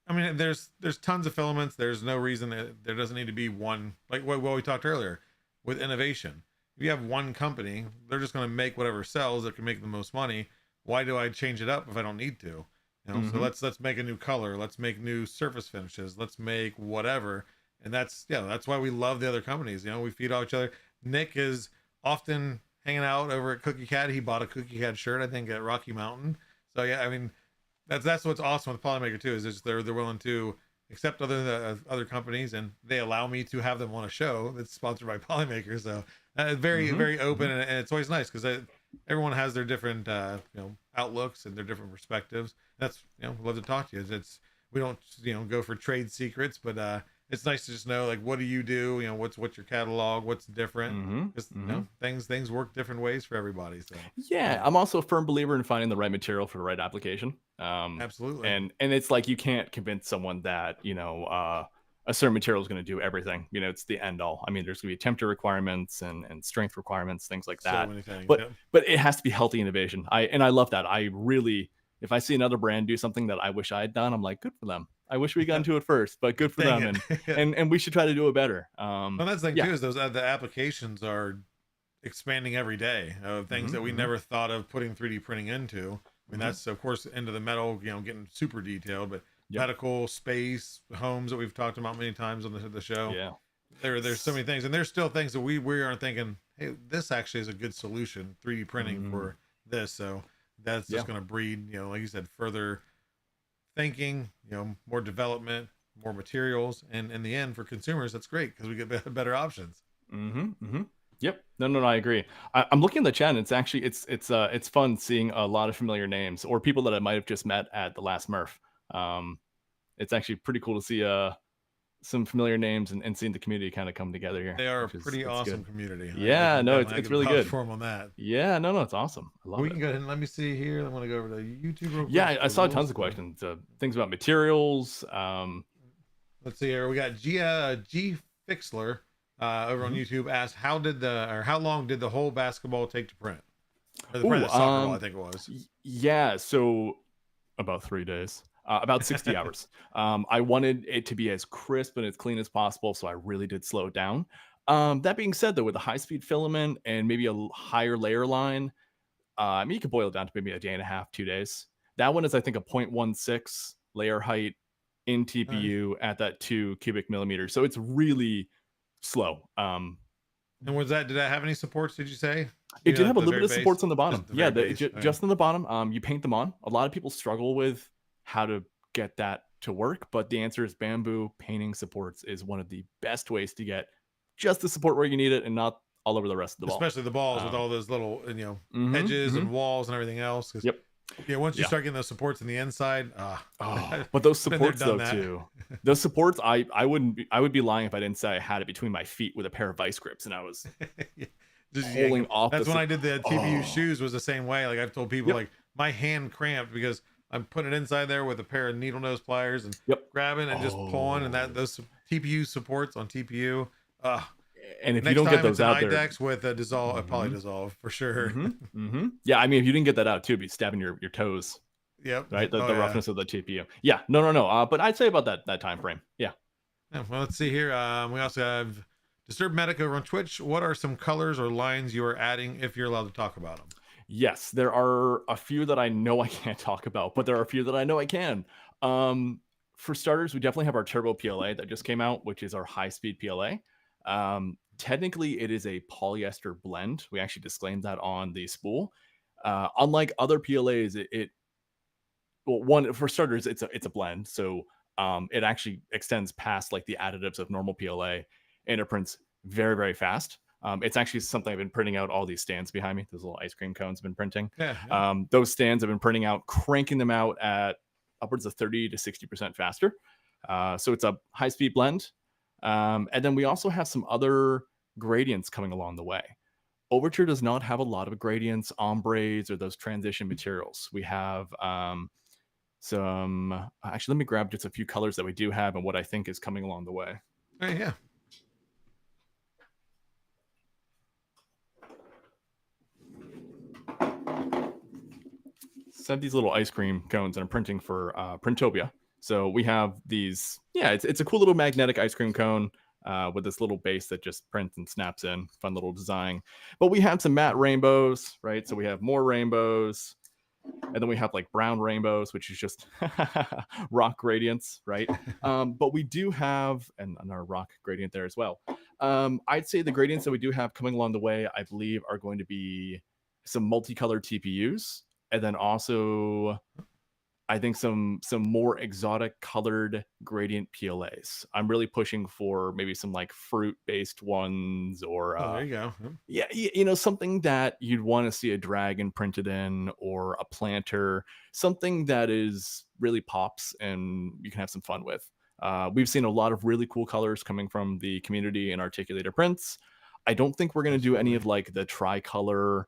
I mean, there's tons of filaments. There's no reason that there doesn't need to be one, like what we talked earlier with innovation. If you have one company, they're just going to make whatever sells that can make the most money. Why do I change it up if I don't need to? So let's make a new color. Let's make new surface finishes. Let's make whatever. And that's why we love the other companies. We feed off each other. Nick is often hanging out over at Cookie Cat. He bought a Cookie Cat shirt, I think, at Rocky Mountain. So yeah, I mean, that's what's awesome with Polymaker too, is just they're willing to accept other companies, and they allow me to have them on a show that's sponsored by Polymaker. So very open, and it's always nice because everyone has their different outlooks and their different perspectives. That's love to talk to you. It's we don't go for trade secrets, but it's nice to just know, like, what do you do? What's your catalog? What's different? Just things work different ways for everybody. So
Yeah, I'm also a firm believer in finding the right material for the right application.
absolutely.
And it's like you can't convince someone that a certain material is going to do everything. It's the end all. I mean, there's going to be temperature requirements and strength requirements, things like that.
So many things.
But
Yep.
but it has to be healthy innovation. I love that. I really, if I see another brand do something that I wish I had done, I'm like, good for them. I wish we got into it first, but good for
Dang
them,
it.
and we should try to do it better.
Well, that's the thing
yeah.
too, is those the applications are expanding every day of things that we never thought of putting 3D printing into. I mean, that's of course into the metal, getting super detailed, but medical, space, homes that we've talked about many times on the show.
Yeah.
There's so many things, and there's still things that we aren't thinking, hey, this actually is a good solution, 3D printing for this. So that's just going to breed, like you said, further thinking, more development, more materials, and in the end for consumers, that's great because we get better options.
Yep. No, I agree. I'm looking at the chat, and it's actually it's fun seeing a lot of familiar names or people that I might have just met at the last Murph. It's actually pretty cool to see some familiar names and seeing the community kind of come together here.
They are a pretty awesome community.
Yeah, no,
I
it's
can
really
vouch
good.
for 'em on that.
Yeah, no, it's awesome. I love
We
it.
can go ahead and let me see here. I want to go over to YouTube real quick.
Yeah, I saw
for
tons of
rules.
questions. Things about materials.
Let's see here. We got G Fixler over on YouTube asked, how long did the whole basketball take to print? Or the soccer ball, I think it was.
Yeah, so about 3 days. About 60 hours. I wanted it to be as crisp and as clean as possible, so I really did slow it down. That being said, though, with a high-speed filament and maybe a higher layer line, I mean, you could boil it down to maybe a day and a half, 2 days. That one is, I think, a 0.16 layer height in TPU at that 2 cubic millimeters. So it's really slow.
And did that have any supports, did you say?
It did have a
The
little
very
bit of
base?
supports on the bottom.
Just the
Yeah,
very base, okay.
just on the bottom. You paint them on. A lot of people struggle with how to get that to work, but the answer is bamboo painting supports is one of the best ways to get just the support where you need it and not all over the rest of the ball.
Especially the balls with all those little edges and walls and everything else. 'Cause
Yep.
Yeah, once you
Yeah.
start getting those supports in the inside,
Oh, but those
been there,
supports
done
though
that.
too. Those supports, I would be lying if I didn't say I had it between my feet with a pair of vice grips and I was
Yeah, just yank
pulling
'em.
off
That's when
the
I did the TPU
oh.
shoes was the same way. Like I've told people,
Yep.
like my hand cramped because I'm putting it inside there with a pair of needle nose pliers and
Yep.
grabbing and just pulling, and that
Oh.
those TPU supports on TPU. Uh,
And if you
Next
don't get
time it's
those
an
out there,
IDEX with a dissolve, a poly
hmm
dissolve for sure.
yeah, I mean, if you didn't get that out too, it'd be stabbing your toes,
Yep.
right?
Oh
The
yeah.
roughness of the TPU. Yeah, no. But I'd say about that time frame. Yeah.
Yeah, well, let's see here. We also have Disturbed Medic over on Twitch. What are some colors or lines you are adding if you're allowed to talk about them?
Yes, there are a few that I know I can't talk about, but there are a few that I know I can. Um, for starters, we definitely have our Turbo PLA that just came out, which is our high-speed PLA. Technically, it is a polyester blend. We actually disclaimed that on the spool. Unlike other PLAs, well, one for starters, it's a blend, so it actually extends past like the additives of normal PLA, and it prints very very fast. It's actually something I've been printing out all these stands behind me. Those little ice cream cones I've been printing.
Yeah. Yeah.
Those stands I've been printing out, cranking them out at upwards of 30 to 60% faster. So it's a high speed blend. And then we also have some other gradients coming along the way. Overture does not have a lot of gradients, ombres, or those transition materials. We have some actually, let me grab just a few colors that we do have and what I think is coming along the way.
Hey, yeah.
So I have these little ice cream cones that I'm printing for Printopia. So we have these, yeah, it's a cool little magnetic ice cream cone with this little base that just prints and snaps in. Fun little design. But we have some matte rainbows, right? So we have more rainbows. And then we have like brown rainbows, which is just rock gradients, right? But we do have, and our rock gradient there as well. I'd say the gradients that we do have coming along the way, I believe, are going to be some multicolored TPUs, and then also I think some more exotic colored gradient PLAs. I'm really pushing for maybe some like fruit based ones or
Oh, there you go.
yeah, something that you'd want to see a dragon printed in or a planter, something that is really pops and you can have some fun with. We've seen a lot of really cool colors coming from the community and articulator prints. I don't think we're going to do any of like the tricolor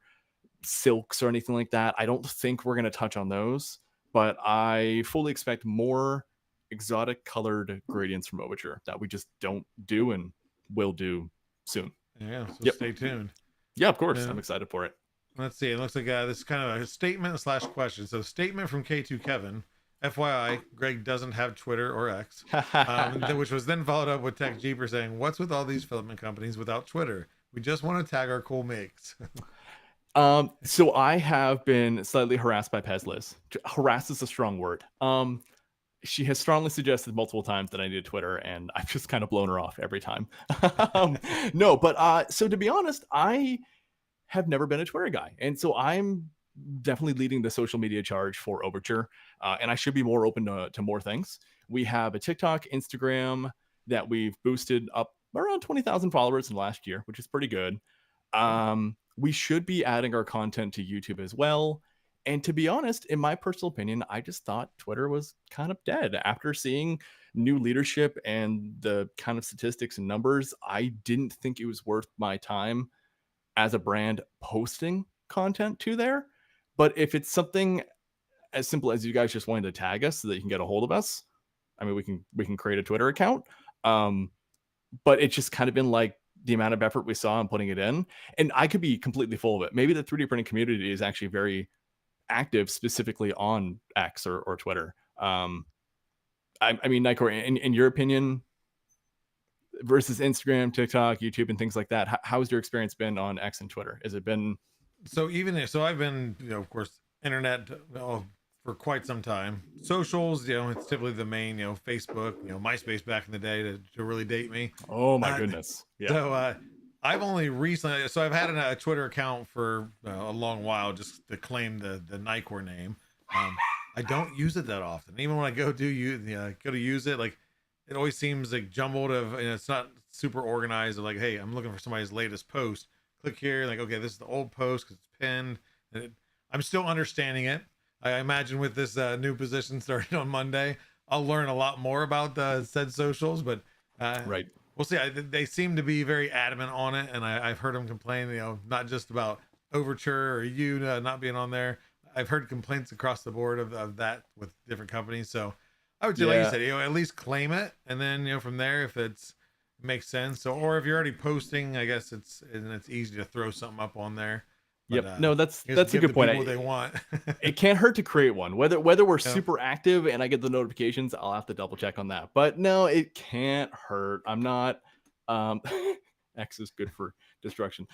silks or anything like that. I don't think we're going to touch on those, but I fully expect more exotic colored gradients from Overture that we just don't do and will do soon.
Yeah. So
Yep.
stay tuned.
Yeah, of course.
Yeah.
I'm excited for it.
Let's see. It looks like this is kind of a statement slash question. So, statement from K2 Kevin. FYI, Greg doesn't have Twitter or X, which was then followed up with Tech Jeeper saying, "What's with all these filament companies without Twitter? We just want to tag our cool makes."
So I have been slightly harassed by Pez Liz. Harass is a strong word. She has strongly suggested multiple times that I need Twitter, and I've just kind of blown her off every time. No, but so to be honest, I have never been a Twitter guy, and so I'm definitely leading the social media charge for Overture, and I should be more open to more things. We have a TikTok, Instagram that we've boosted up around 20,000 followers in the last year, which is pretty good. We should be adding our content to YouTube as well. And to be honest, in my personal opinion, I just thought Twitter was kind of dead. After seeing new leadership and the kind of statistics and numbers, I didn't think it was worth my time as a brand posting content to there. But if it's something as simple as you guys just wanted to tag us so that you can get a hold of us, I mean, we can create a Twitter account. But it's just kind of been like the amount of effort we saw in putting it in, and I could be completely full of it. Maybe the 3D printing community is actually very active, specifically on X or Twitter. I mean, Nikor, in your opinion, versus Instagram, TikTok, YouTube, and things like that, how's your experience been on X and Twitter? Has it been
So I've been, of course, internet for quite some time. Socials, it's typically the main, Facebook, MySpace back in the day to really date me.
Oh my goodness. Yeah.
So I've only recently, so I've had a Twitter account for a long while just to claim the Nikor name. I don't use it that often. Even when I go to use it, like it always seems like jumbled and it's not super organized. Of like, hey, I'm looking for somebody's latest post. Click here, like, okay, this is the old post because it's pinned. I'm still understanding it. I imagine with this new position starting on Monday, I'll learn a lot more about the said socials, but
Right.
we'll see. They seem to be very adamant on it, and I've heard them complain, not just about Overture or you not being on there. I've heard complaints across the board of that with different companies. So I would say, like you
Yeah.
said, at least claim it, and then from there, if it makes sense, or if you're already posting, I guess it's easy to throw something up on there. But
Yep. No, that's
just
a
give
good
the
point.
people what they want.
It can't hurt to create one. Whether we're
Yeah.
super active and I get the notifications, I'll have to double check on that. But no, it can't hurt. I'm not. Um, X is good for destruction.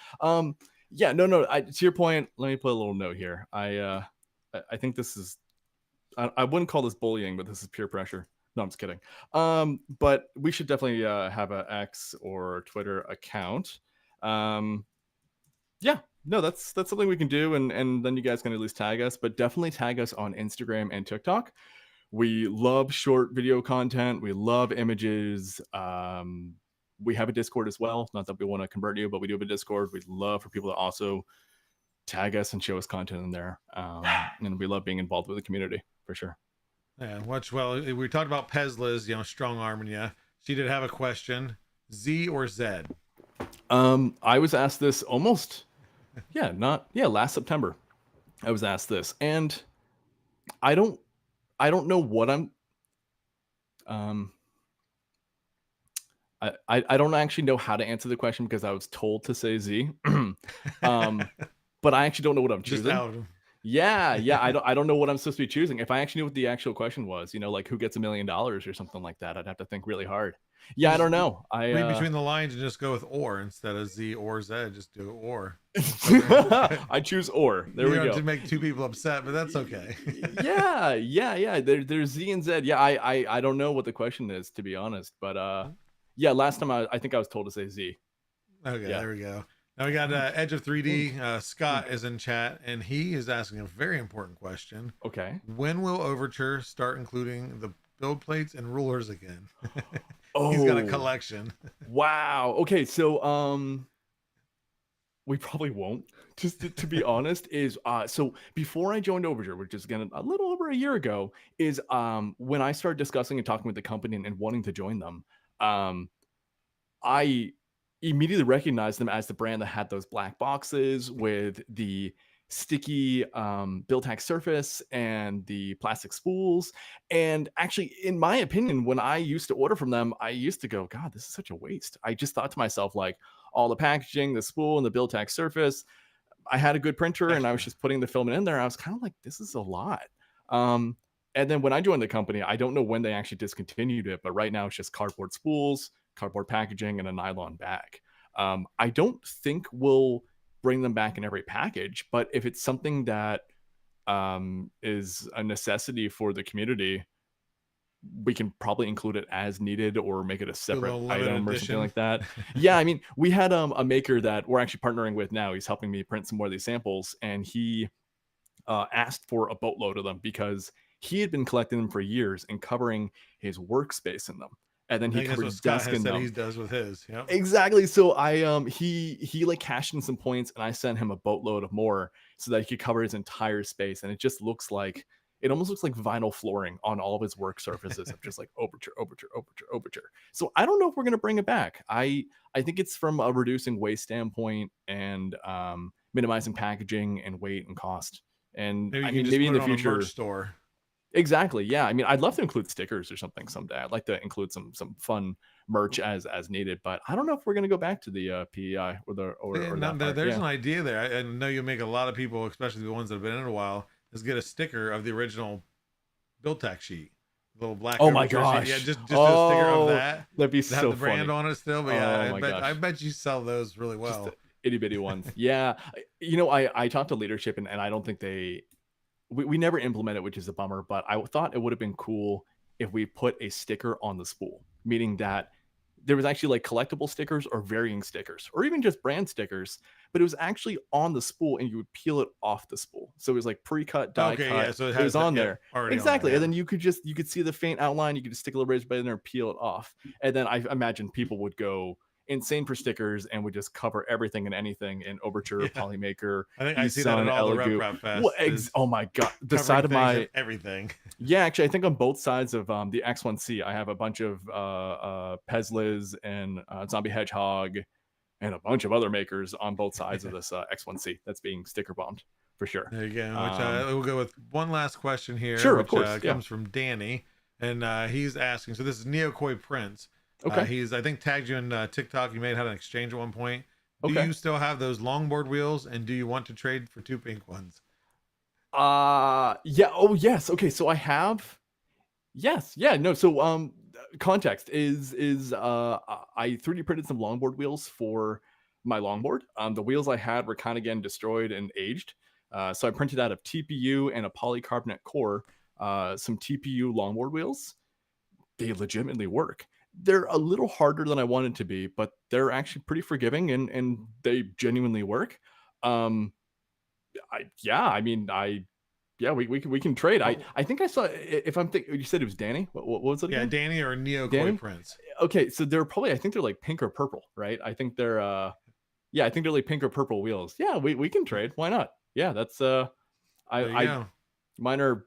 Yeah, no. To your point, let me put a little note here. I think this is. I wouldn't call this bullying, but this is peer pressure. No, I'm just kidding. But we should definitely have a X or Twitter account. Yeah, no, that's something we can do, and then you guys can at least tag us, but definitely tag us on Instagram and TikTok. We love short video content. We love images. We have a Discord as well. Not that we want to convert you, but we do have a Discord. We'd love for people to also tag us and show us content in there. And we love being involved with the community for sure.
Yeah, well, we talked about Pezla's, strong arming you. She did have a question: Z or Z?
I was asked this last September. I was asked this, and I don't know what I'm. I don't actually know how to answer the question because I was told to say Z. But I actually don't know what I'm
Just
choosing.
out.
Yeah. I don't know what I'm supposed to be choosing. If I actually knew what the actual question was, like who gets $1 million or something like that, I'd have to think really hard. Yeah, I don't know.
Read between the lines and just go with or instead of Z or Z. Just do or.
I choose or. There we go.
To make two people upset, but that's okay.
Yeah. There's Z and Z. Yeah, I don't know what the question is, to be honest. But yeah, last time I think I was told to say Z.
Okay,
Yeah.
there we go. Now we got Edge of 3D. Scott is in chat, and he is asking a very important question.
Okay.
When will Overture start including the build plates and rulers again?
Oh,
he's got a collection.
Wow. Okay, so we probably won't. Just to be honest, is so before I joined Overture, which is again a little over a year ago, is when I started discussing and talking with the company and wanting to join them, I immediately recognized them as the brand that had those black boxes with the sticky build-tack surface and the plastic spools. And actually, in my opinion, when I used to order from them, I used to go, God, this is such a waste. I just thought to myself, like, all the packaging, the spool, and the build-tack surface. I had a good printer and I was just putting the filament in there. I was kind of like, this is a lot. And then when I joined the company, I don't know when they actually discontinued it, but right now it's just cardboard spools, cardboard packaging, and a nylon bag. I don't think we'll bring them back in every package, but if it's something that is a necessity for the community, we can probably include it as needed or make it a separate item or something like that. Yeah, I mean, we had a maker that we're actually partnering with now. He's helping me print some more of these samples, and he asked for a boatload of them because he had been collecting them for years and covering his workspace in them. And then he covered his desk in them.
He does with his. Yep.
Exactly. So he like cashed in some points, and I sent him a boatload of more so that he could cover his entire space. And it just looks like it almost looks like vinyl flooring on all of his work surfaces of just like Overture. So I don't know if we're gonna bring it back. I think it's from a reducing waste standpoint and minimizing packaging and weight and cost. And maybe in the future
store.
Exactly. Yeah. I mean, I'd love to include stickers or something someday. I'd like to include some fun merch as needed, but I don't know if we're going to go back to the PEI
there's an idea there. I know you'll make a lot of people, especially the ones that have been in a while, is get a sticker of the original build-tack sheet. Little black.
Oh my gosh!
Sheet. Yeah, just a sticker of that.
That'd be
so have the brand on it still. But yeah, I bet you sell those really well.
Just itty bitty ones. Yeah. I talked to leadership and I don't think we never implemented, which is a bummer, but I thought it would have been cool if we put a sticker on the spool, meaning that there was actually like collectible stickers or varying stickers or even just brand stickers, but it was actually on the spool and you would peel it off the spool. So it was like pre-cut, die cut. Yeah, so it was on there. Exactly. And then you could see the faint outline. You could just stick a little razor blade in there and peel it off. And then I imagine people would go insane for stickers, and we just cover everything and anything in Overture,
Yeah.
Polymaker,
I think I see that at
eSun,
all the Rep
Elegoo.
Rap Fest.
Well, oh my god, the
Covering
side of
things
my
and everything.
yeah, actually, I think on both sides of the X1C, I have a bunch of Pezliz and Zombie Hedgehog and a bunch of other makers on both sides of this X1C that's being sticker bombed for sure.
There you go. Which we'll go with one last question here,
Sure, of
which
course, yeah.
comes from Danny, and he's asking. So this is Neokoi Prince.
Okay.
He's I think tagged you in TikTok. You may have had an exchange at one point. Do
Okay.
you still have those longboard wheels, and do you want to trade for 2 pink ones?
Yeah. Oh, yes. Okay. So I have. Yes. Yeah. No. So context is I 3D printed some longboard wheels for my longboard. The wheels I had were kind of getting destroyed and aged. So I printed out of TPU and a polycarbonate core some TPU longboard wheels. They legitimately work. They're a little harder than I wanted to be, but they're actually pretty forgiving and they genuinely work. We can trade. I think I saw, if I'm thinking, you said it was Danny. What was it
Yeah,
again?
Danny or Neokoi
Danny?
Prince.
Okay, so they're probably, I think they're like pink or purple, right? I think they're I think they're like pink or purple wheels. Yeah, we can trade. Why not? Yeah, that's
There you go.
mine are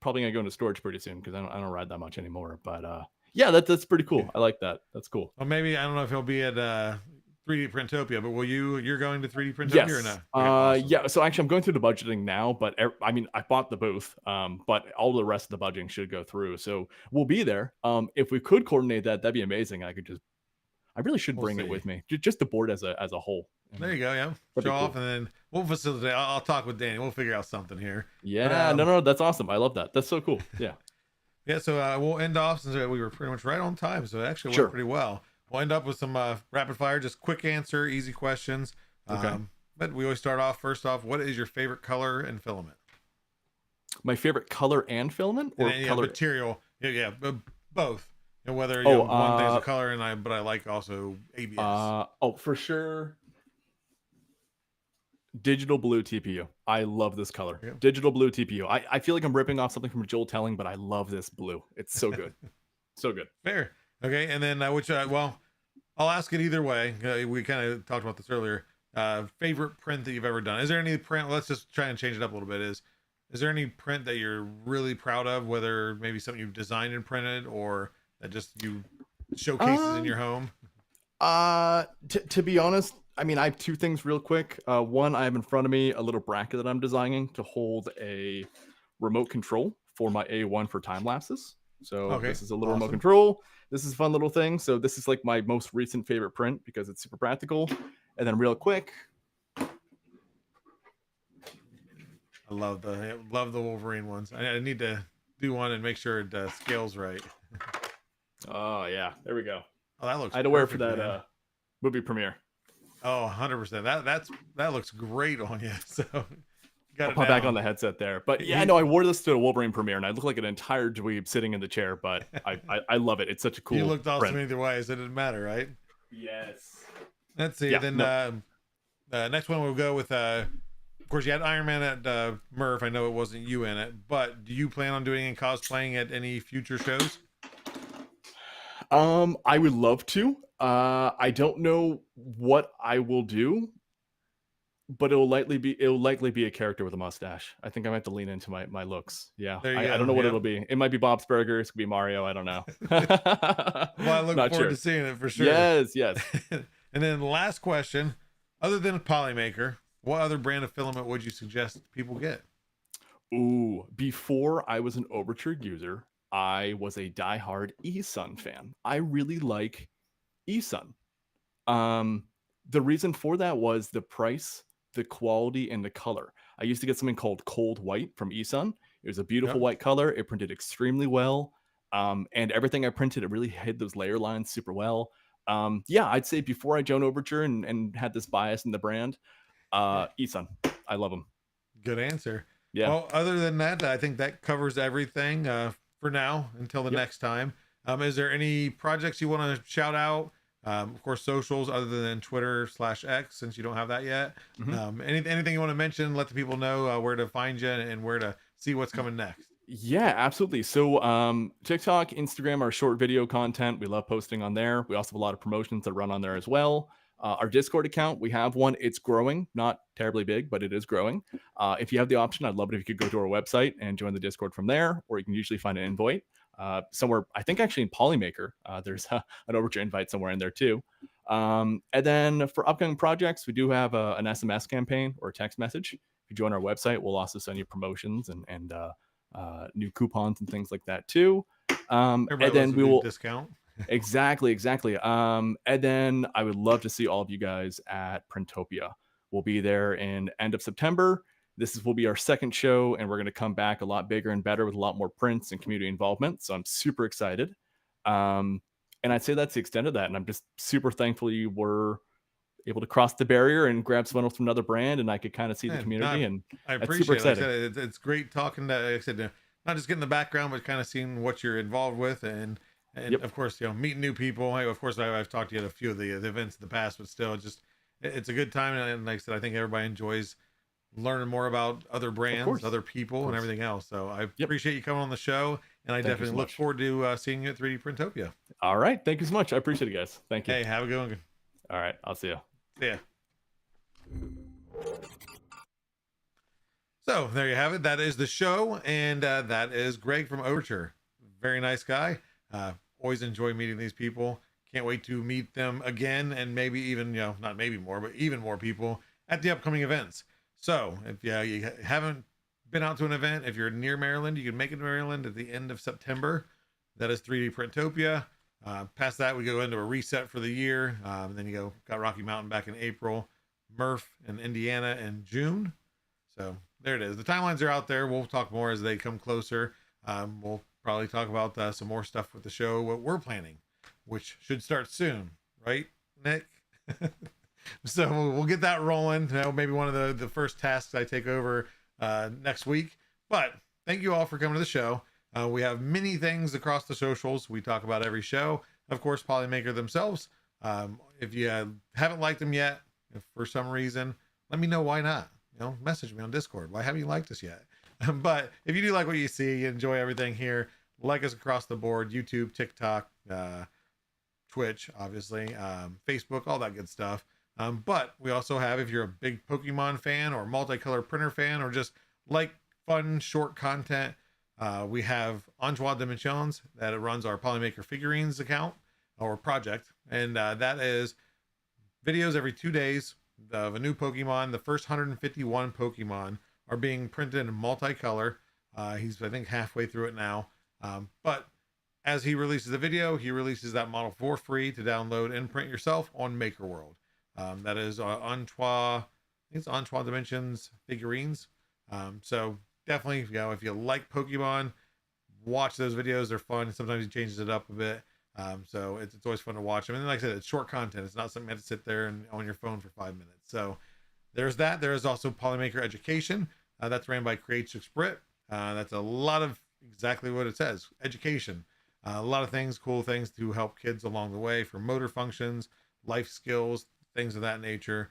probably gonna go into storage pretty soon because I don't ride that much anymore. But yeah, that's pretty cool. I like that. That's cool.
Well, maybe I don't know if he'll be at 3D Printopia, but you're going to 3D Printopia or no?
Yes.
Okay, awesome.
Yeah. So actually, I'm going through the budgeting now, but I mean, I bought the booth, but all the rest of the budgeting should go through. So we'll be there. If we could coordinate that, that'd be amazing. I really should
We'll
bring it
see.
with me, just the board as a whole.
There you go. Yeah,
That'd be
show off,
cool.
and then we'll facilitate. I'll talk with Danny. We'll figure out something here.
Yeah.
But,
No, that's awesome. I love that. That's so cool. Yeah.
Yeah, so we'll end off since we were pretty much right on time, so it actually
Sure.
went pretty well. We'll end up with some rapid fire, just quick answer, easy questions.
Okay.
But we always start off first off. What is your favorite color and filament?
My favorite color and filament, or
And then, yeah,
color?
material? Yeah, both. And whether
Oh,
one thing's a color, but I like also ABS.
For sure. Digital blue TPU. I love this color.
Yeah.
Digital blue TPU. I feel like I'm ripping off something from Joel Telling, but I love this blue. It's so good. So good.
Fair. Okay, and then well, I'll ask it either way. We kind of talked about this earlier. Favorite print that you've ever done? Is there any print? Let's just try and change it up a little bit. Is there any print that you're really proud of? Whether maybe something you've designed and printed, or that just you showcases in your home?
To be honest, I mean, I have two things real quick. One, I have in front of me a little bracket that I'm designing to hold a remote control for my A1 for time lapses. So
Okay,
this is a little remote
awesome.
control. This is a fun little thing. So this is like my most recent favorite print because it's super practical. And then real quick,
I love the Wolverine ones. I need to do one and make sure it scales right.
oh yeah, there we go.
Oh, that looks.
I had to wear it for
perfect,
that
man.
movie premiere.
Oh, 100%. That looks great on you. So got
I'll
it
put back
down.
on the headset there. But yeah,
He-
no, I wore this to a Wolverine premiere and I look like an entire dweeb sitting in the chair, but I love it. It's such a cool
You looked awesome
print.
either way, so it didn't matter, right?
Yes.
Let's see.
Yeah,
Then next one we'll go with. Of course, you had Iron Man at Murph. I know it wasn't you in it, but do you plan on doing any cosplaying at any future shows?
I would love to. I don't know what I will do, but it'll likely be a character with a mustache. I think I might have to lean into my looks. Yeah.
There you
I
go,
don't know what
yeah.
it'll be. It might be Bob's Burgers, it could be Mario, I don't know.
Well, I look
Not
forward
sure.
to seeing it for sure.
Yes.
And then the last question, other than Polymaker, what other brand of filament would you suggest people get?
Ooh, before I was an Overture user, I was a diehard eSun fan. I really like eSun. The reason for that was the price, the quality, and the color. I used to get something called Cold White from eSun. It was a beautiful
Yep.
white color. It printed extremely well. And everything I printed, it really hid those layer lines super well. Yeah, I'd say before I joined Overture and had this bias in the brand, eSun. I love them.
Good answer.
Yeah.
Well, other than that, I think that covers everything for now until the
Yep.
next time. Is there any projects you want to shout out? Of course, socials other than Twitter/X, since you don't have that yet.
Mhm.
Anything you want to mention? Let the people know where to find you and where to see what's coming next.
Yeah, absolutely. So, TikTok, Instagram are short video content. We love posting on there. We also have a lot of promotions that run on there as well. Our Discord account, we have one. It's growing, not terribly big, but it is growing. If you have the option, I'd love it if you could go to our website and join the Discord from there, or you can usually find an invite somewhere. I think actually in Polymaker, there's an Overture invite somewhere in there too. And then for upcoming projects, we do have an SMS campaign or a text message. If you join our website, we'll also send you promotions and new coupons and things like that too.
Everybody
And
loves
then
a
we
good
will
discount.
exactly. And then I would love to see all of you guys at Printopia. We'll be there in end of September. Will be our second show, and we're going to come back a lot bigger and better with a lot more prints and community involvement. So I'm super excited. Um, and I'd say that's the extent of that. And I'm just super thankful you were able to cross the barrier and grab someone else from another brand, and I could kind of see the
And
community, and
I
that's super
appreciate it. Like I
exciting.
said, it's great talking to, like I said, not just getting the background, but kind of seeing what you're involved with, and
Yep,
of course, meeting new people. Of course, I've talked to you at a few of the events in the past, but still, it's a good time. And like I said, I think everybody enjoys learning more about other
of
brands,
course,
other
of
people, and
course.
everything else. So I
Yep.
appreciate you coming on the show, and I
Thank you so
definitely look
much.
forward to seeing you at 3D Printopia.
All right. Thank you so much. I appreciate it, guys. Thank you.
Hey, have a good one.
All right. I'll see you.
See ya. So there you have it. That is the show, and that is Greg from Overture. Very nice guy. Always enjoy meeting these people. Can't wait to meet them again, and maybe even not maybe more, but even more people at the upcoming events. So if you haven't been out to an event, if you're near Maryland, you can make it to Maryland at the end of September. That is 3D Printopia. Past that, we go into a reset for the year. And then got Rocky Mountain back in April, Murph in Indiana in June. So there it is. The timelines are out there. We'll talk more as they come closer. We'll probably talk about some more stuff with the show, what we're planning, which should start soon, right, Nick? So we'll get that rolling. Maybe one of the first tasks I take over next week. But thank you all for coming to the show. We have many things across the socials we talk about every show. Of course, Polymaker themselves. If you haven't liked them yet, if for some reason, let me know why not. Message me on Discord. Why haven't you liked us yet? But if you do like what you see, you enjoy everything here, like us across the board, YouTube, TikTok, Twitch, obviously, Facebook, all that good stuff. But we also have, if you're a big Pokemon fan or multicolor printer fan, or just like fun short content, we have Antoine Dimensions that runs our Polymaker figurines account or project. And that is videos every 2 days of a new Pokemon. The first 151 Pokemon are being printed in multicolor. He's, I think, halfway through it now. But as he releases a video, he releases that model for free to download and print yourself on Maker World. That is Antoine, I think it's Antoine Dimensions figurines. So definitely, if you like Pokemon, watch those videos. They're fun. Sometimes he changes it up a bit. So it's always fun to watch them. And like I said, it's short content. It's not something you have to sit there and on your phone for 5 minutes. So there's that. There is also Polymaker Education. That's ran by Create Brit. That's a lot of exactly what it says, education. A lot of things, cool things to help kids along the way for motor functions, life skills, things of that nature.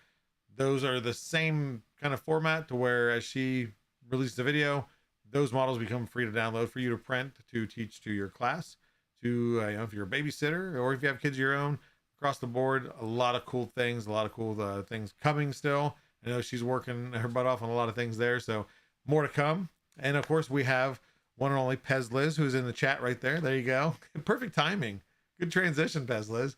Those are the same kind of format to where as she releases a video, those models become free to download for you to print, to teach to your class, to if you're a babysitter or if you have kids of your own. Across the board, a lot of cool things, a lot of cool things coming still. I know she's working her butt off on a lot of things there, so more to come. And of course, we have one and only Pez Liz, who's in the chat right there. There you go. Perfect timing. Good transition, Pez Liz.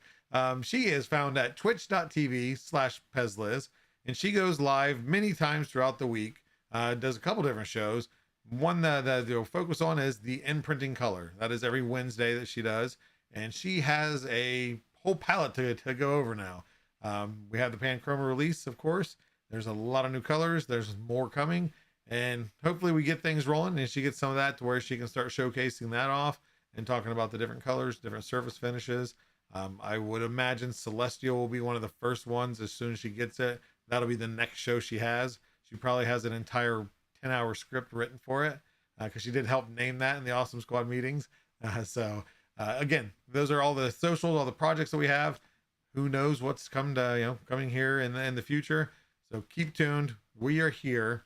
She is found at twitch.tv/Pez Liz, and she goes live many times throughout the week. Does a couple different shows. One that they'll focus on is the end printing color. That is every Wednesday that she does, and she has a whole palette to go over now. We have the Panchroma release, of course. There's a lot of new colors. There's more coming, and hopefully we get things rolling and she gets some of that to where she can start showcasing that off and talking about the different colors, different surface finishes. I would imagine Celestial will be one of the first ones as soon as she gets it. That'll be the next show she has. She probably has an entire 10-hour script written for it because she did help name that in the Awesome Squad meetings. Again, those are all the socials, all the projects that we have. Who knows what's coming here in the future. So keep tuned. We are here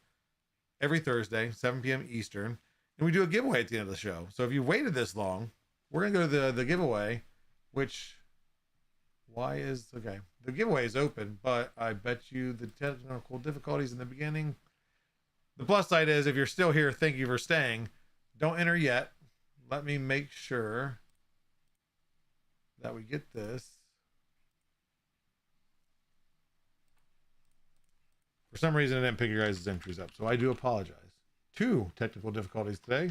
every Thursday, 7 p.m. Eastern. and we do a giveaway at the end of the show. So if you waited this long, we're gonna go to the giveaway, which the giveaway is open, but I bet you the technical difficulties in the beginning. The plus side is, if you're still here, thank you for staying. Don't enter yet. Let me make sure that we get this. For some reason, I didn't pick your guys' entries up, so I do apologize. 2 technical difficulties today.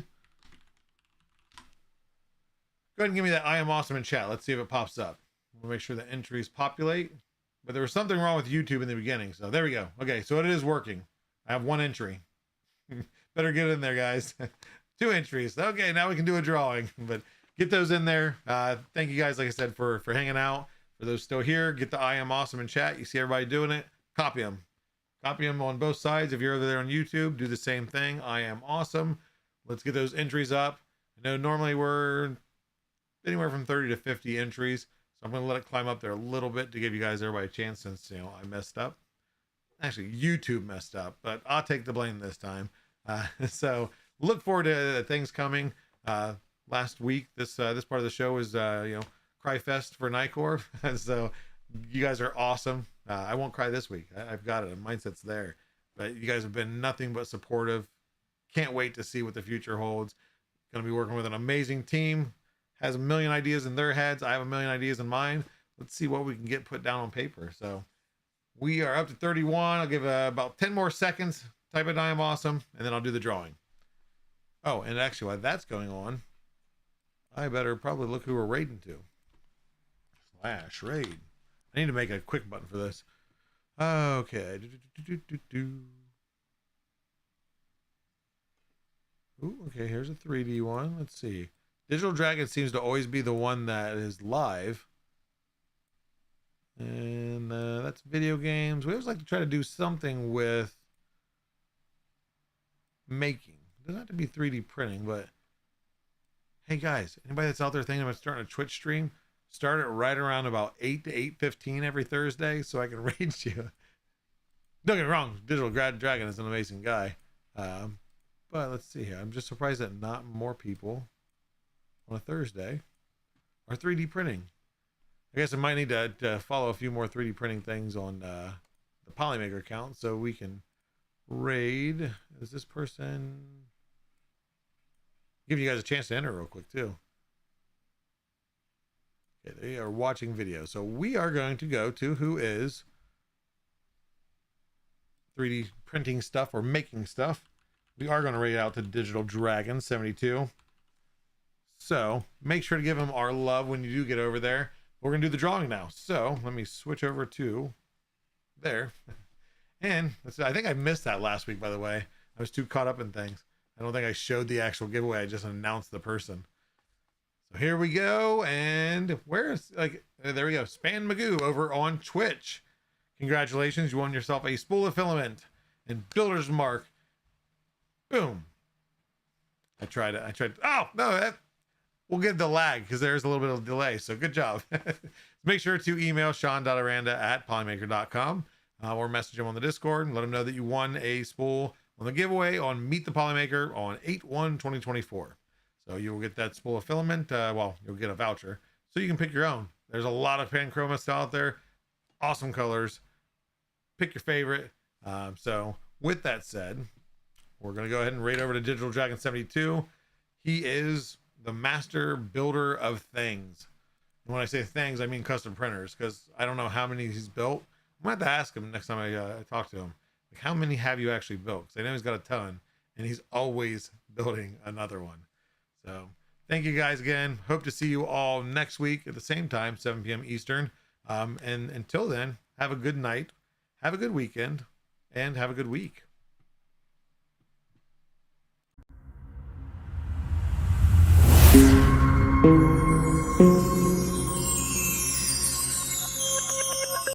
Go ahead and give me that I am awesome in chat. Let's see if it pops up. We'll make sure the entries populate. But there was something wrong with YouTube in the beginning, so there we go. Okay, so it is working. I have 1 entry. Better get in there, guys. 2 entries. Okay, now we can do a drawing, but get those in there. Thank you guys, like I said, for hanging out. For those still here, get the I am awesome in chat. You see everybody doing it. Copy them. Copy them on both sides. If you're over there on YouTube, do the same thing. I am awesome. Let's get those entries up. I know normally we're anywhere from 30 to 50 entries. So I'm going to let it climb up there a little bit to give you guys, everybody, a chance, since, you know, I messed up. Actually, YouTube messed up, but I'll take the blame this time. So look forward to things coming. Last week, this part of the show was, Cry Fest for Nicor. So you guys are awesome. I won't cry this week. I've got it. Mindset's there. But you guys have been nothing but supportive. Can't wait to see what the future holds. Going to be working with an amazing team. Has a million ideas in their heads. I have a million ideas in mine. Let's see what we can get put down on paper. So we are up to 31. I'll give about 10 more seconds. Type in I am awesome, and then I'll do the drawing. Oh, and actually, while that's going on, I better probably look who we're raiding to. /raid. I need to make a quick button for this. Okay. Ooh, okay, here's a 3D one. Let's see. Digital Dragon seems to always be the one that is live. And that's video games. We always like to try to do something with making. It doesn't have to be 3D printing, but hey guys, anybody that's out there thinking about starting a Twitch stream, start it right around about 8 to 8:15 every Thursday so I can raid you. Don't get me wrong, Digital Dragon is an amazing guy. But let's see here. I'm just surprised that not more people on a Thursday are 3D printing. I guess I might need to follow a few more 3D printing things on the Polymaker account so we can raid. Is this person... Give you guys a chance to enter real quick too. Okay, they are watching video. So we are going to go to who is 3D printing stuff or making stuff. We are going to raid out to Digital Dragon 72. So make sure to give him our love when you do get over there. We're going to do the drawing now. So let me switch over to there. And I think I missed that last week, by the way. I was too caught up in things. I don't think I showed the actual giveaway. I just announced the person. So here we go. And where's, there we go. Span Magoo over on Twitch. Congratulations. You won yourself a spool of filament and builder's mark. Boom. I tried. Oh, no. We'll get the lag because there's a little bit of delay. So good job. Make sure to email sean.aranda@polymaker.com or message him on the Discord and let him know that you won a spool on the giveaway on Meet the Polymaker on 8/1/2024. So you will get that spool of filament. You'll get a voucher so you can pick your own. There's a lot of Panchroma out there. Awesome colors. Pick your favorite. So with that said, we're going to go ahead and raid over to Digital Dragon 72. He is the master builder of things. And when I say things, I mean custom printers, because I don't know how many he's built. I'm going to have to ask him next time I talk to him. Like, how many have you actually built? Because I know he's got a ton, and he's always building another one. So thank you guys again. Hope to see you all next week at the same time, 7 p.m. Eastern. And until then, have a good night, have a good weekend, and have a good week.